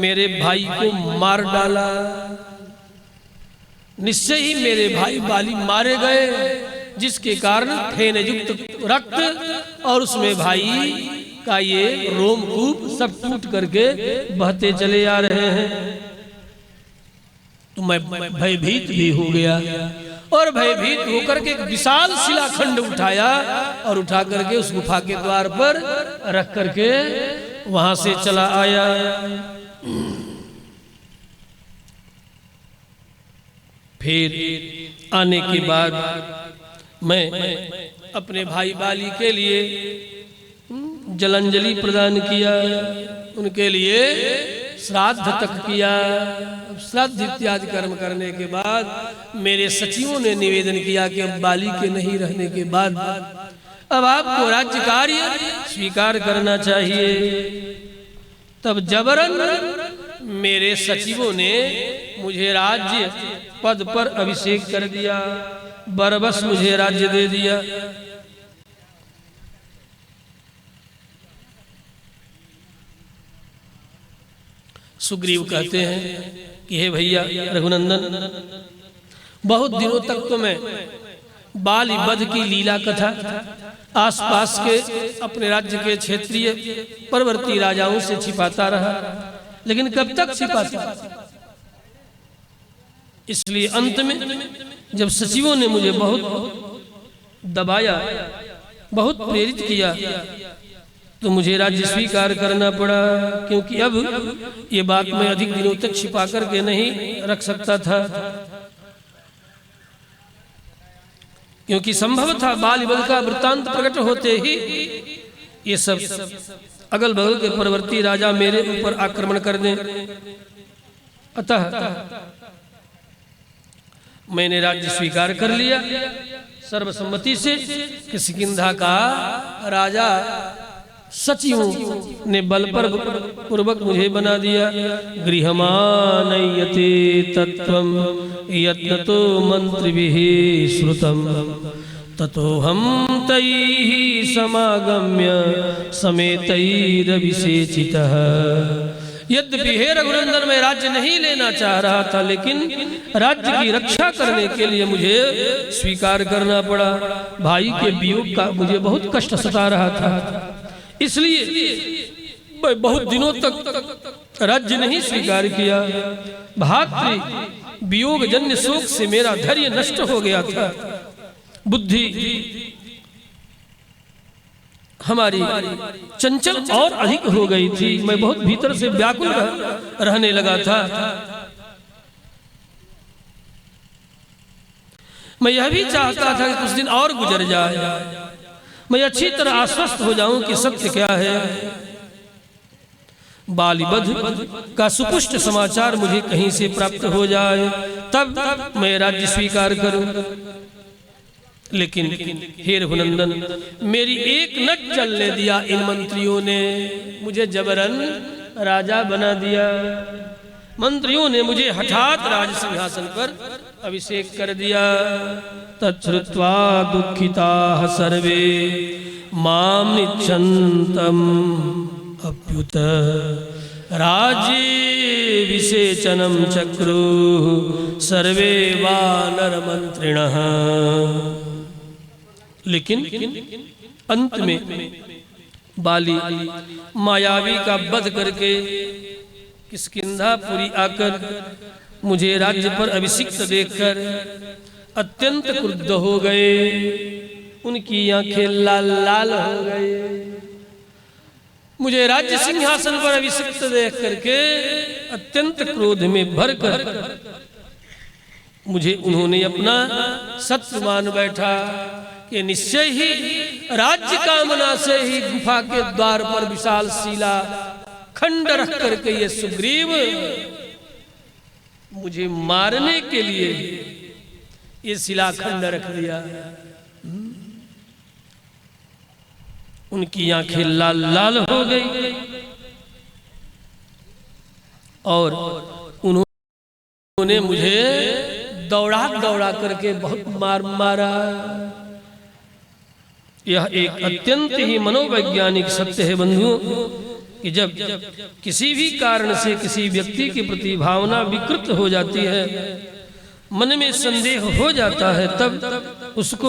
[SPEAKER 1] मेरे भाई को मार डाला। निश्चय ही मेरे भाई बाली मारे गए, जिसके कारण फेन युक्त रक्त और उसमें भाई का ये रोमकूप सब टूट करके बहते चले आ रहे हैं। तो मैं भयभीत भी हो गया और भयभीत होकर के एक विशाल शिलाखंड उठाया और उठा करके उस गुफा के द्वार पर रख करके वहां से चला आया। फिर आने के बाद मैं अपने भाई बाली के लिए जलांजलि प्रदान किया, उनके लिए श्राद्ध तक किया। श्राद्ध इत्यादि कर्म करने के बाद मेरे सचिवों ने निवेदन किया कि अब बाली के नहीं रहने के बाद अब आपको राज्य कार्य स्वीकार करना चाहिए। तब जबरन मेरे सचिवों ने मुझे राज्य पद पर अभिषेक कर दिया, बरबस मुझे राज्य दे दिया। सुग्रीव कहते हैं कि हे भैया रघुनंदन, बहुत दिनों तक तो मैं बाली वध की लीला कथा आसपास के अपने राज्य के क्षेत्रीय परवर्ती राजाओं से छिपाता रहा, लेकिन कब तक छिपाता। इसलिए अंत में जब सचिवों ने मुझे बहुत दबाया, बहुत प्रेरित किया, तो मुझे राज्य स्वीकार करना पड़ा, क्योंकि अब ये बात मैं अधिक दिनों तक छिपा करके नहीं रख सकता था, क्योंकि संभव था बाल बल का वृत्तांत प्रकट होते ही ये सब अगल बगल के परवर्ती राजा मेरे ऊपर आक्रमण कर दें। अतः मैंने राज्य स्वीकार कर लिया सर्वसम्मति से। किष्किंधा का राजा सचिवों ने बल पर पूर्वक मुझे बना दिया। गृहमानयते तत्त्वं यत्नतो मंत्रिभिः श्रुतं ततो हम तैः समागम्य समेतैरविषेचितः। यद्यपि हे रघुनंदन, मैं राज्य नहीं लेना चाह रहा था, लेकिन राज्य की रक्षा करने के लिए मुझे स्वीकार करना पड़ा। भाई के वियोग का मुझे बहुत कष्ट सता रहा था, इसलिए मैं बहुत दिनों तक राज्य नहीं स्वीकार किया। भातृ वियोग जन्य शोक से मेरा धैर्य नष्ट हो गया था, बुद्धि हमारी चंचल और अधिक हो गई थी। मैं बहुत भीतर से व्याकुल रहने लगा था। मैं यह भी चाहता था कि कुछ दिन और गुजर जाए, मैं अच्छी तरह आश्वस्त हो जाऊं कि सत्य क्या है। बालीवध का सुपुष्ट समाचार मुझे कहीं से प्राप्त हो जाए, तब मैं राज्य स्वीकार करूं। लेकिन हे रघुनंदन, मेरी एक न चलने दिया इन मंत्रियों ने, मुझे जबरन राजा बना दिया। मंत्रियों ने मुझे हठात राज सिंहासन पर अभिषेक कर दिया। तच्छ्रुत्वा दुःखिताः सर्वे मां निच्छन्तम् अप्युत राज्ये विसेचनं चक्रुः सर्वे वानर मंत्रिणः। लेकिन अंत में बाली मायावी का वध करके किष्किंधापुरी आकर मुझे राज्य पर अभिषिक्त देखकर अत्यंत क्रुद्ध हो गए। उनकी आंखें लाल लाल हो गई। मुझे राज्य सिंहासन पर अभिषिक्त देख करके अत्यंत क्रोध में भरकर मुझे उन्होंने अपना शत्रु मान बैठा कि निश्चय ही राज्य कामना से ही गुफा के द्वार पर विशाल शिला खंड रख करके ये सुग्रीव मुझे मारने के लिए ये शिलाखंड रख दिया। उनकी आंखें लाल लाल हो गई और उन्होंने मुझे दौड़ा दौड़ा करके बहुत मारा। यह एक अत्यंत ही मनोवैज्ञानिक सत्य है बंधुओं कि जब किसी भी कारण से किसी व्यक्ति के प्रति भावना विकृत हो जाती है, मन में संदेह हो जाता है, तब उसको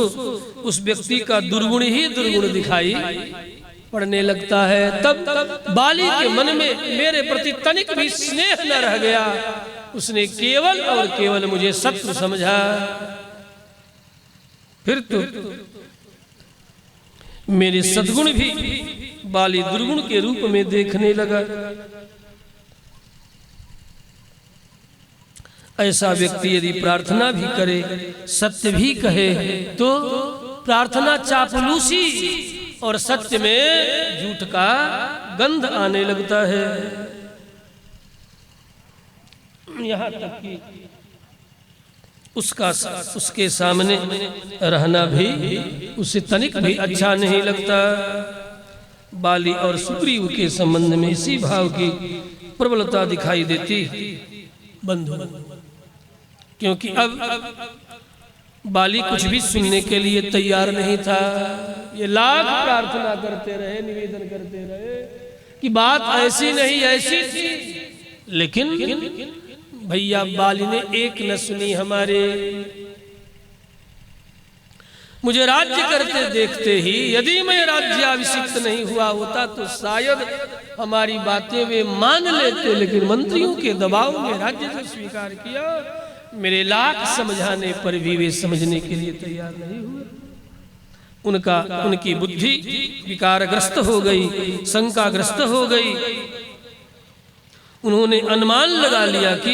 [SPEAKER 1] उस व्यक्ति का दुर्गुण ही दुर्गुण दिखाई पड़ने लगता है। तब बाली के मन में मेरे प्रति तनिक भी स्नेह न रह गया। उसने केवल और केवल मुझे शत्रु समझा। फिर तो मेरे सद्गुण भी बाली दुर्गुण के रूप में देखने लगा। ऐसा व्यक्ति यदि प्रार्थना भी करे, सत्य भी कहे, तो प्रार्थना चापलूसी और सत्य में झूठ का गंध आने लगता है। यहाँ तक कि उसके सामने रहना भी उसे तनिक भी अच्छा नहीं लगता। बाली और सुग्रीव के संबंध में इसी भाव की प्रबलता दिखाई देती बंधु, क्योंकि अब बाली कुछ भी सुनने के लिए तैयार नहीं था। ये लाख प्रार्थना करते रहे, निवेदन करते रहे कि बात ऐसी नहीं ऐसी थी, लेकिन भैया बाली ने एक न सुनी हमारे। मुझे राज्य करते देखते ही यदि मैं राज्याभिषिक्त नहीं हुआ होता तो शायद हमारी बातें वे मान लेते, लेकिन मंत्रियों के दबाव में राज्य से स्वीकार किया। मेरे लाख समझाने पर भी वे समझने के लिए तैयार नहीं हुए। उनकी बुद्धि विकारग्रस्त हो गई, शंकाग्रस्त हो गई। उन्होंने अनुमान लगा लिया कि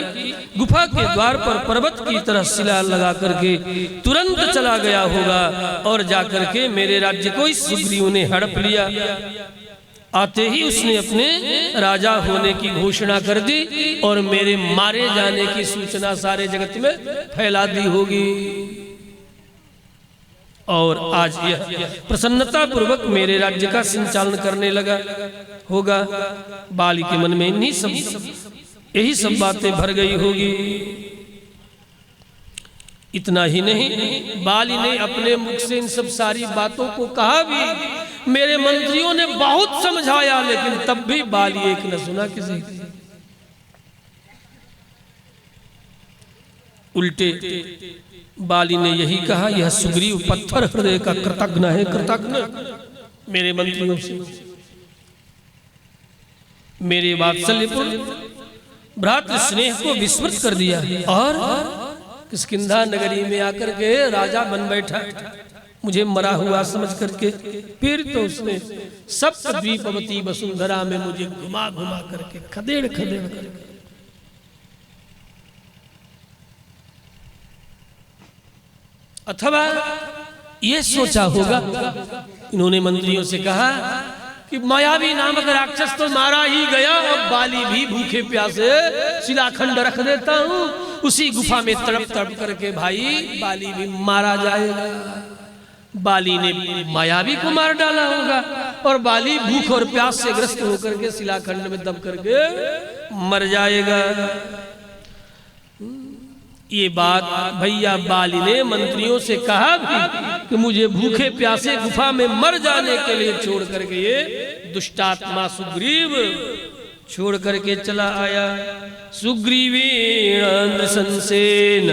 [SPEAKER 1] गुफा के द्वार पर पर्वत की तरह शिला लगा करके तुरंत चला गया होगा और जाकर के मेरे राज्य को इस सुग्रीव ने हड़प लिया। आते ही उसने अपने राजा होने की घोषणा कर दी और मेरे मारे जाने की सूचना सारे जगत में फैला दी होगी। और आज यह प्रसन्नता पूर्वक मेरे राज्य का संचालन करने लगा होगा। बाली के मन में यही सब बातें भर गई होगी। इतना ही नहीं, बाली ने अपने मुख से इन सब सारी बातों को कहा भी। मेरे मंत्रियों ने बहुत समझाया, लेकिन तब भी बाली एक न सुना किसी की। उल्टे बाली ने यही कहा, यह सुग्रीव पत्थर हृदय का कृतज्ञ है, कृतज्ञ मेरे मंत्रियों से मेरे वात्सल्यपूर्ण भ्रातृ स्नेह को विस्मृत कर दिया और किष्किंधा नगरी में आकर के राजा बन बैठा, मुझे मरा हुआ समझ करके। फिर तो उसने सप्तद्वीपवती वसुंधरा में मुझे घुमा घुमा करके खदेड़ खदेड़ करके अथवा ये सोचा होगा, इन्होंने मंत्रियों से कहा कि मायावी नामक राक्षस तो मारा ही गया, अब बाली भी भूखे प्यासे शिलाखंड रख देता हूँ, उसी गुफा में तड़प तड़प करके भाई बाली भी मारा जाएगा। बाली ने मायावी को मार डाला होगा और बाली भूख और प्यास से ग्रस्त होकर के शिलाखंड में दब करके मर जाएगा। ये बात भैया बाली ने मंत्रियों से कहा भी कि मुझे भूखे प्यासे गुफा में मर जाने के लिए छोड़ करके ये दुष्टात्मा सुग्रीव छोड़ करके चला आया। सुग्रीवेण नृशंसेन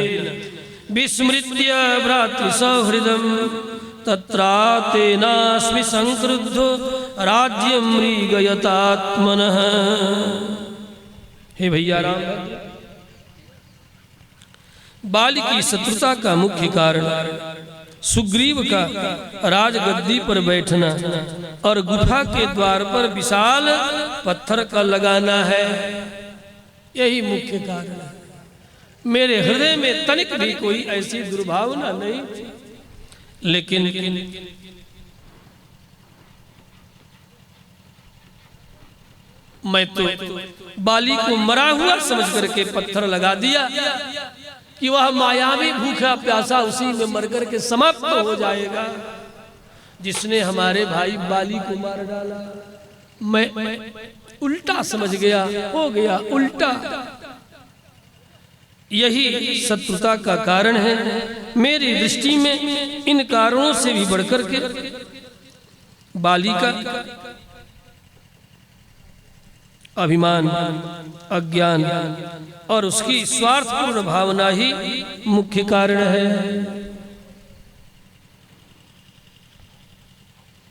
[SPEAKER 1] विस्मृत्य भ्रातृसौहृदम् तत्रातेनास्मि संक्रुद्धो राज्यं मृगयतात्मनः। हे भैया राम, बाली की शत्रुता का मुख्य कारण सुग्रीव का राजगद्दी पर बैठना और गुफा के द्वार पर विशाल पत्थर का लगाना है। यही मुख्य कारण है। मेरे हृदय में तनिक भी कोई ऐसी दुर्भावना नहीं थी, लेकिन मैं तो बाली को मरा हुआ समझ करके पत्थर लगा दिया कि वह मायावी भूखा प्यासा उसी में मर करके समाप्त हो जाएगा जिसने हमारे भाई बाली को मार डाला। मैं उल्टा समझ गया, हो गया उल्टा। यही शत्रुता का कारण है। मेरी दृष्टि में इन कारणों से भी बढ़कर के बाली का अभिमान, अज्ञान और उसकी स्वार्थपूर्ण भावना ही मुख्य कारण है।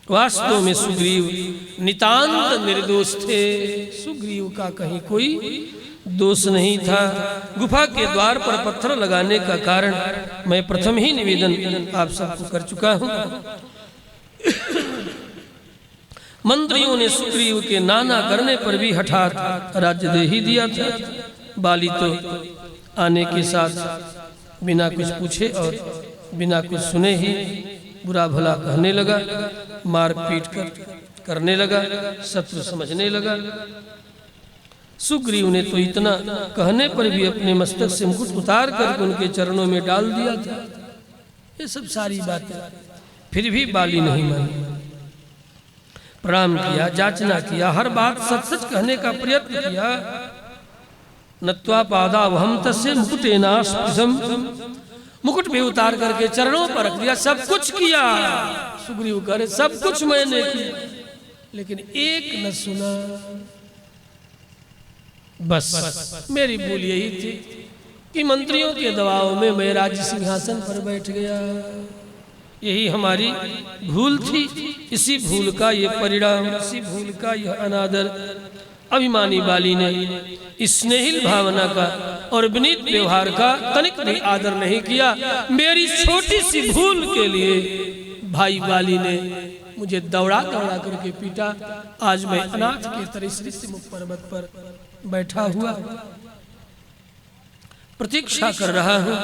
[SPEAKER 1] वास्तव में सुग्रीव नितांत निर्दोष थे। सुग्रीव का कहीं कोई दोष नहीं था। गुफा के द्वार पर पत्थर लगाने का कारण मैं प्रथम ही निवेदन आप सबको कर चुका हूं। मंत्रियों ने सुग्रीव के नाना करने पर भी हठात राज्य दे ही दिया था। बाली तो आने के साथ बिना कुछ पूछे और बिना कुछ सुने ही बुरा भला कहने लगा, मार पीट करने लगा, शत्रु समझने लगा। सुग्रीव ने तो इतना कहने पर भी अपने मस्तक से मुकुट उतार करके उनके चरणों में डाल दिया था। ये सब सारी बातें फिर भी बाली नहीं मानी। प्रणाम किया, जाचना किया, हर बात सच सच कहने का प्रयत्न किया। नत्वा पादावहं तस्य मुकुटेनास्पृशं, मुकुट भी उतार करके चरणों पर रख दिया। सब कुछ किया। सुग्रीव करे सब कुछ मैंने किया, लेकिन एक न सुना। बस मेरी भूल यही थी कि मंत्रियों के दबाव में मैं राज्य सिंहासन पर बैठ गया। यही हमारी भूल थी। इसी भूल का ये परिणाम, इसी भूल का यह अनादर। अभिमानी बाली ने स्नेहिल भावना का और विनीत व्यवहार का तनिक भी आदर नहीं किया। मेरी छोटी सी भूल के लिए भाई बाली ने मुझे दौड़ा दौड़ा करके पीटा। आज मैं अनाथ के तरह ऋषिमुख पर्वत पर बैठा हुआ प्रतीक्षा कर रहा हूँ।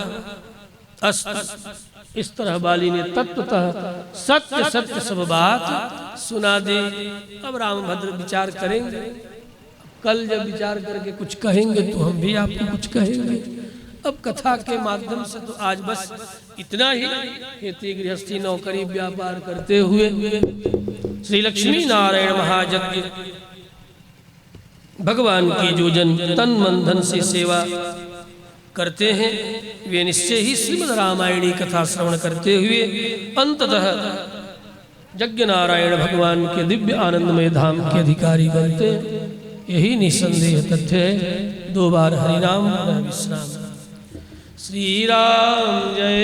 [SPEAKER 1] इस तरह बाली ने तत्वतः सत्य सत्य सब बात सुना दी। अब रामभद्र विचार करेंगे, कल जब विचार करके कुछ कहेंगे तो हम भी आपको कुछ कहेंगे। अब कथा के माध्यम से तो आज बस इतना ही। खेती गृहस्थी नौकरी व्यापार करते हुए श्री लक्ष्मी नारायण महायज्ञ भगवान की जो जन तन मन धन से सेवा करते हैं, वे निश्चय ही श्रीमद् रामायणी कथा श्रवण करते हुए अंततः यज्ञ नारायण भगवान के दिव्य आनंदमय धाम के अधिकारी बनते। यही निसंदेह तथ्य है। 2 बार हरिनाम विश्राम। श्री राम जय